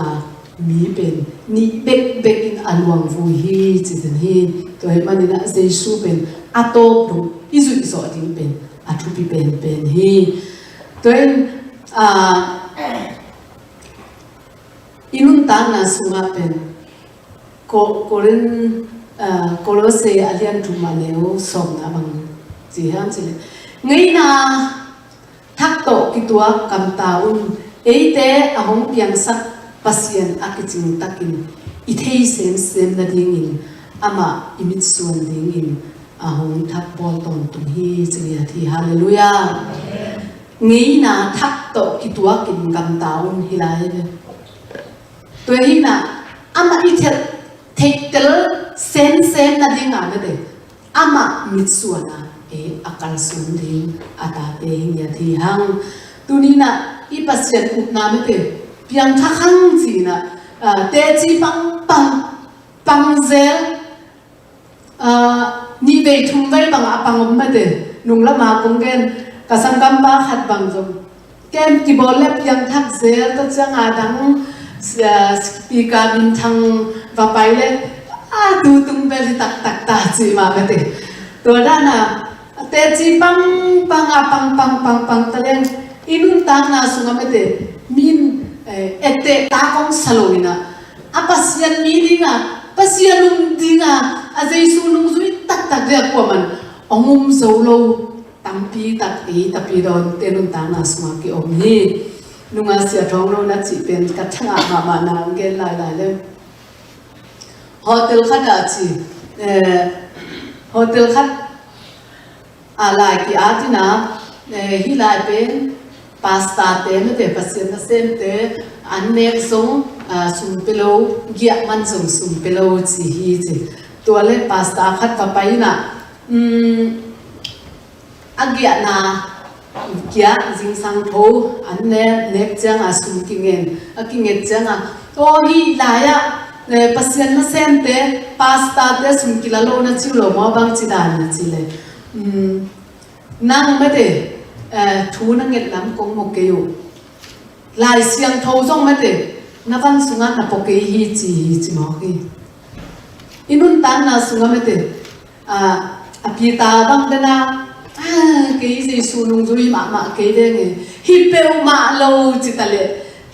[SPEAKER 1] mi pen ni bek in alwang vui hi chi den hi to he mani na Giêsu pen atop do izu so ding pen athupi pen hi to inun tang na sunga pen koren Colose alian tumaneo som na bang ji ham chile ngai na thak to ki tua kam taun te ahong piang sak pasien akiting takin ithei sem na dingin ama imit suan dingin ahong thak bol ton tum hi chria thi hallelujah ngei na thak to kitua kin gam taun hilai to hi na ama ithet theitel sem na dinga na de ama mit suana akal sun ding ata te hi thi hang tunina ipasien upna mete piang thakang ji na te chi pang zel ni ve thum vel bang apang mate nung la ma kong gen kasam kam pa khat bang jom ken ki bol le piang thak zel ta chang adang speaker bin thang va pai le tu tung vel tak ta chi ma mate to da na te chi pang ta len inun tang na sunga mete min ete ta kong salowina apasian mi dinga pasianum dinga azai sunung zui tak de ko man ongum zolo tampi tak tapi don tenun tang na sunga ki om ni nunga sia thong ro na chi pen ka thanga ma na ngel lai le hotel khada chi hotel khat alai ki atina hi lai pen pasta te me te pasien na sem te anek song sum pelo gia man sum pelo chi hi chi to le pasta khat pa pai na agia na gia jing sang tho anne nek chang sum kingen akingen chang to hi la ya pasien na sem te pasta te sum kilalo na chi lo ma bang chi dan na chi le nang me te thu na nget lam kong mo ke yu lai siang tho jong ma te na van sunga na po ke hi chi mo ki inun tan na sunga ma te pi ta bang da na ke ji su nung zui ma ke de nge hi pe ma lo chi ta le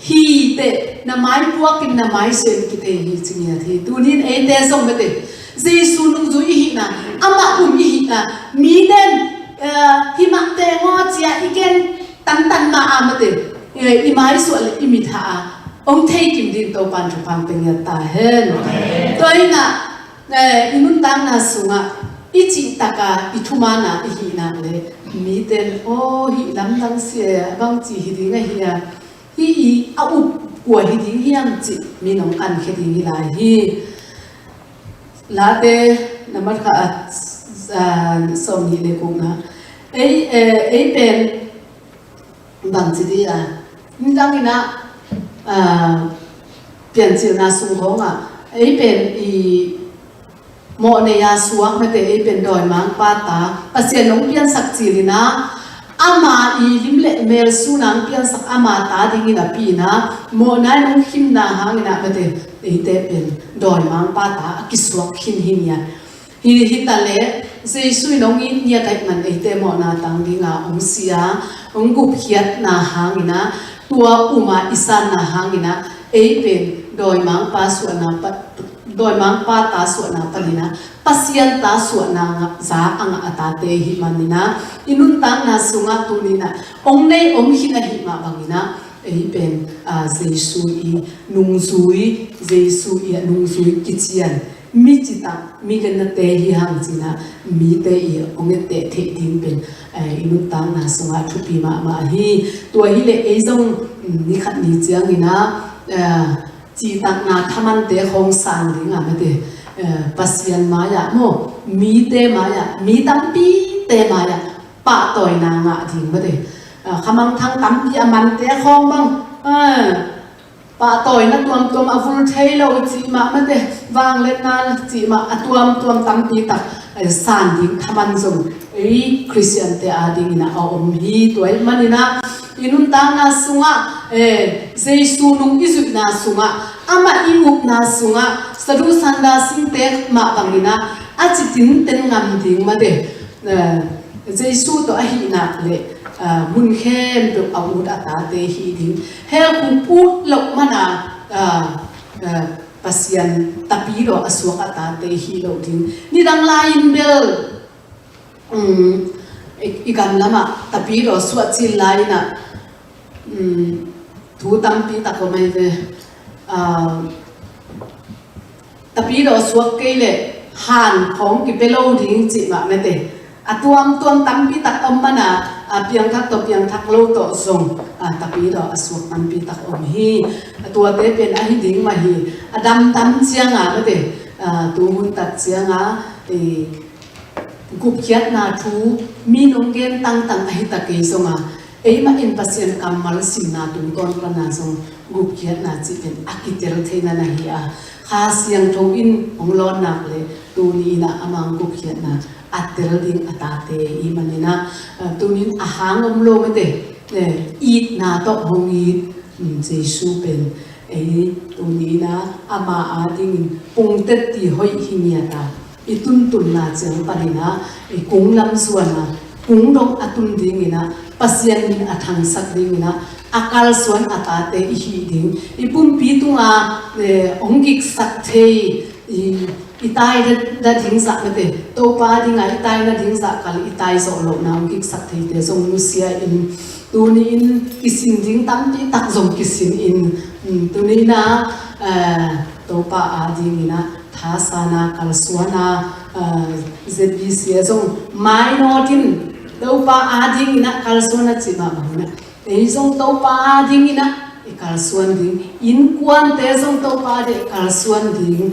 [SPEAKER 1] hi te na mai puak kin na mai sem ki te hi chi nya thi tu nin e te song ma te ji su nung zui hi na ama hi na mi den hi mak te ngo chia iken tan ma amate imai su al imitha ong thei kim din to pan thu pang peng ta hen toina inun tang na sunga ichi taka ithuma na hi na le mi ten o hi lam dang se bang chi hi ding hi hi a up kwa hi ding hiam chi mi nong an khe ding la hi la te namar kha som ni le kong na pen bang chi di ndang ina pian chi na sung ho nga pen mo ne ya suak me te pen doi mang pa ta pasien nong pian sak chi lina ama limle mel su nang pian sak ama ta ding ina pi na mo na nong him na hang ina me te pen doi mang pa ta ki suak hin ya hi ta le Jesus nong in nia kai man te mo na tang dinga ong sia ong gup hiat na hangina tua uma isan na hangina pen doi mang pa su na doi mang pa ta su na palina pasian ta su na za ang ata te hi manina inun tang na sunga tunina ong nei ong hina hi ma bangina pen Jesus nung zui kichian mi chita mi gan na te hi hang china mi te ong te the ding pen inun tang na sunga thupi ma hi to hi le zong ni khat ni chiang ina chi tak na thaman te hong sang ding ma te pasian ma ya mo mi te ma ya mi tam pi te ma ya pa toy na nga ding ma te khamang thang tam pi aman te khong bang pa toy na tuam avul thailo chi ma te wang le na chi ma tuam tam pi tak san ding thaman zong Christian te ading na om hi toy manina inun tang na sunga jesu nung isu na sunga ama iup na sunga sadu sanda sing te ma bangina achitin ten ngam ding ma de jesu to a hi na le mun khem do awut ata te hi ding hel ku pu lok mana pasian tapiro aswak ata te hi lo ding ni dang lain bel igam lama tapiro swat sil laina thu tam pi ta ko mai ve tapi do suak ke le han khong ki pelo ding chi ma me te atuam tam pi tak om mana piang thak to piang thak lo to song tapi do suak tam pi tak om hi tua te pen a hi ding ma hi adam tam chiang me te tu hun tak chiang gup khiat na thu mi nong gen tang a hi ta ke songa ei ma in pasien kamal sim na tum ton pana song gup khiat na chi pen akitel theina na hi kha siang tho in ong lon nak le tu ni na amang gup khiat na atel ding atate I manina tunin ahang om lo mate eat na to hong eat jesu pen ei tu ni na ama ading pung tet ti hoi hinia ta itun tun na chang panina kung lam suana kung dong atun ding ina pasian min athang sak ding ina akal suan atate hi ding ipum pi tunga ongik sak thei itai da ding sak mate to pa ding a itai na ding sak kal itai so lo na ongik sak thei te song lucia in tuni in kisin ding tam ti tak zong kisin in tuni na to pa a ding ina thasana kalsuana zbc zong mainotin to pa a ding ina kalsuana chima bangna ei zong to pa a ding ina kalsuan ding in kwan te zong to pa de kalsuan ding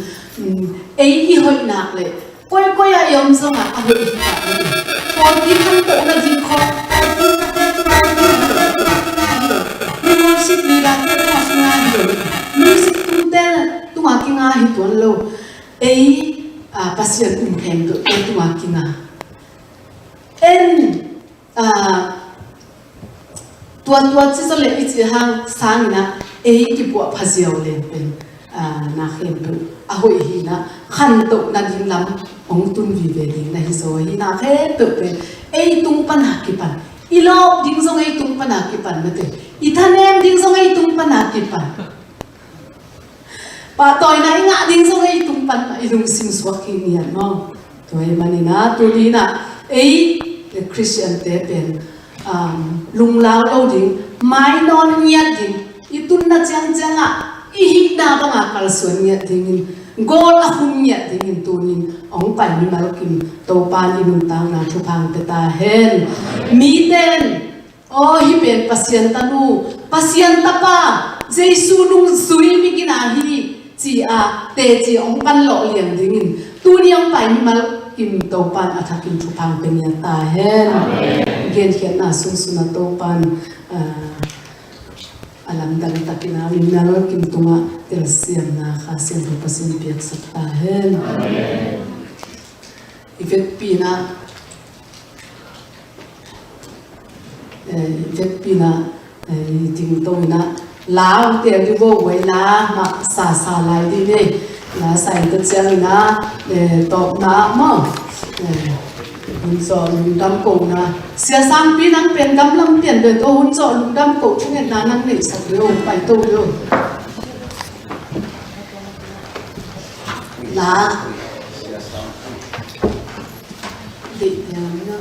[SPEAKER 1] ei hi hoi nak le koi a yom zong a hoi hi ta kon ki han to na ji kho music ni la te ta sna music tum te tu ma ki nga hi ton lo ei pasien hem to tu ma ki nga en tua chi so le chi hang sang na ei ki po phasiao le pen na hem to a hoi hi na khan to na ding lam ong tun vi ve ding na hi so hi na khe to pe ei tung pan ha ki pan I lo ding song ei tung pan ha ki pan me te I thanem ding song ei tung pan ha ki pan pa toy na nga ding song ei tung pan I lung sim swak ki nian no toy manina tu di na ei Christian te pen lung lao lo ding mai non nya ding itun na chang changa I hik na ba nga kal suan nya ding gol a hum nya ding tunin ong pai ni mal kim to pa ni nun tang na thu phang te ta hen mi ten hi pen pasien tanu pasien ta pa jesu lung sui mi kina hi chi a te chi ong pan lo liang ding tu ni ong pai ni mal kim to pan athakin thu phang pe nya ta hen gen khian na sun suna to pan alam dal takina minal kim tunga tel siam na kha siam ru pasin piak sakta hen ivet pina ting to na lao te du bo wei la ma sa lai di ne la sai ta chang na to na mo hun zo lung dam ko na sia sang pi nang pen dam lam pian de to hun zo lung dam ko chung na nang nei sak yo pai to yo la di ya na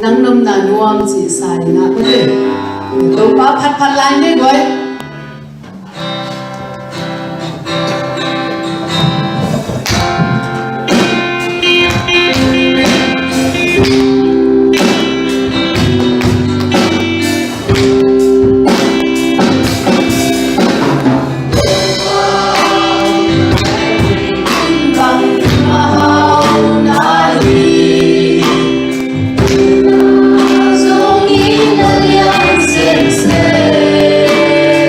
[SPEAKER 1] nang nom na nuam chi sai na ule to pa phat lai ne goi
[SPEAKER 2] Song in the liang sen sen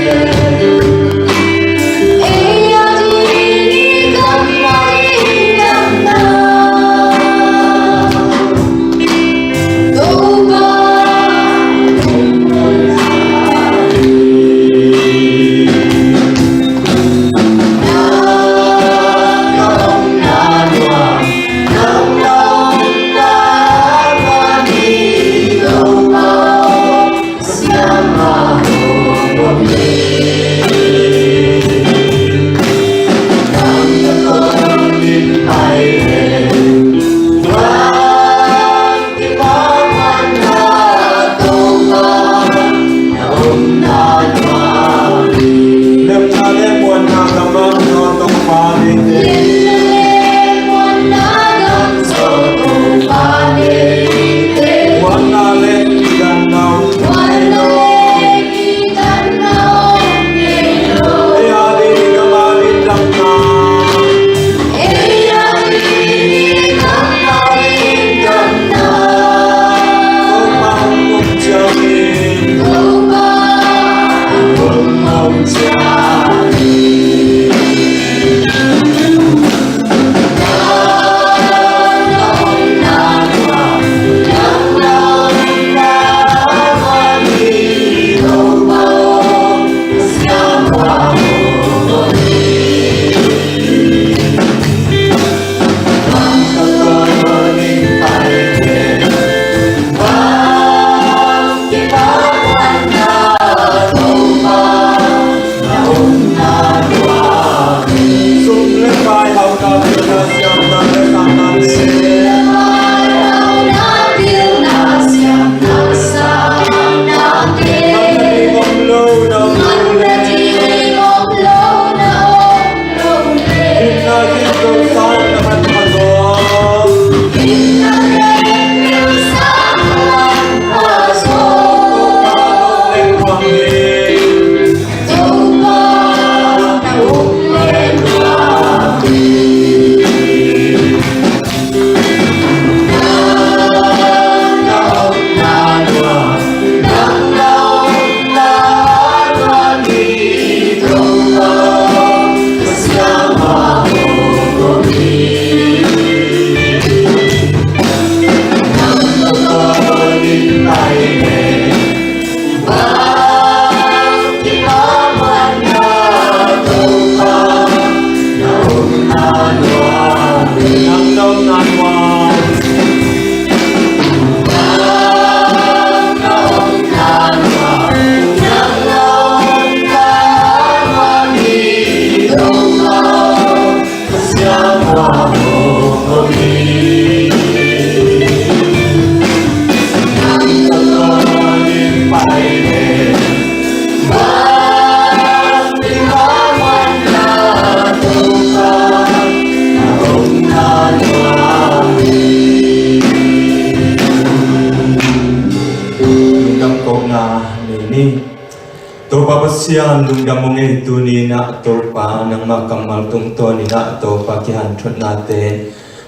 [SPEAKER 2] ตัวปะปัสยานลุงดำมงเอตุนีนะตัวปานังมากำมัลตุงตัวนีนะตัวปะกิหันชุดนาเต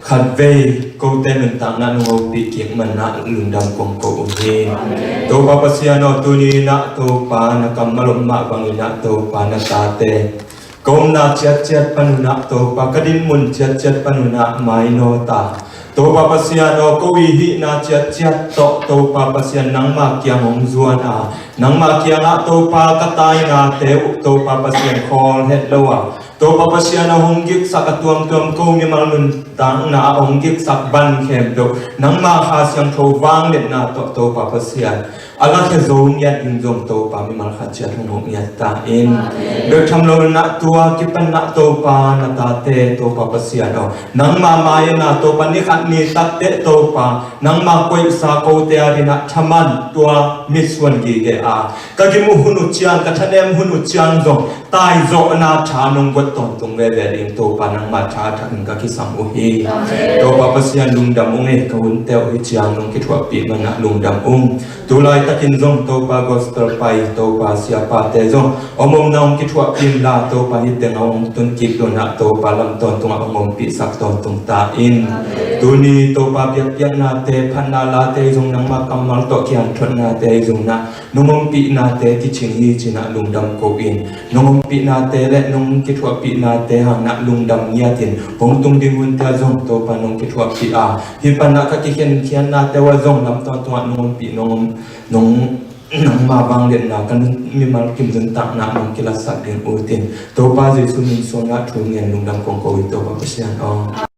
[SPEAKER 2] ขัดเวกูเตนุนต่างนั้นหัวปีกิมันนะลุงดำกงโกอุเฮตัวปะปัสยานตุนีนะตัวปานักำมัลมะบังนะตัวปานาตาเตกมนาเจ็ดเจ็ดปนุนะตัวปะกดินมุนเจ็ดเจ็ดปนุนะไมโนตาตัวปะปัสยานกวิหินาเจ็ดเจ็ดตัวปะปัสยานังมาเกียงองจวนนังมาเกียงตัวปะกตายนาเตอุตัวปะปัสยานคอลเฮดลัวตัวปะปัสยานหงกิกสักตัวมกูมีมาลุนตังนาหงกิกสักบันเข้มดูนังมาหาเสียงโทวางเล็ดนาตัวปะปัสยานอาลักเฮโซมยัดอินจมตัวปะมีมาขัดเจ็ดหงยัดตาอินโดยทำลงนาตัวกิปันนาตัวปะนาตาเตตัวปะปัสยานนังมามานาตัวปะนิขัดนี่ตัดเตตัวปะนังมาคุยสาโกเตอรินะชมันตัวมิสวันกีเกกะกิมุหุนุเชียงกะทะเนมหุนุเชียงจงตายโจนาชานงวัดตนตรงเวเวริงตัวปานังมาชาทังกะกิสังอุฮีตัวปะปัสยานลุงดำองเอกวุนเตออิจยังนงกิทวปีมันนะลุงดำองตุลายตะกินจงตัวปะกอสเตอร์ไปตัวปะเสียปะเตจงอมมนงกิทวปีมลาตัวปะฮิตเตงองตุนกิกโดนะตัวปะลำตนตรงอมมปีสักตนตรงตาอินตุนีตัวปะเปียกเปียกนาเตพันนาลาเตจงนังมากำมัลตอกิอันทนนาเตจงนะนุมปีนาเตกิชิงฮีจินะลุงดำโกอินนุมปีนาเตและนุมกิทวปีนาเตหานะลุงดำเนียตินผงตุงดิมุนเตจงตัวปะนุงกิทวปีฮิปนักกิเขียนนาเตวะจงลำตนตัวนุมปีนุงมาบางเด่นนากันมีมากิมจนตักนานุงกิลสักเดียนอุตินตัวปะเจสุนินโซนะทุเงียนลุงดำกงโกอินตัวปะเชียน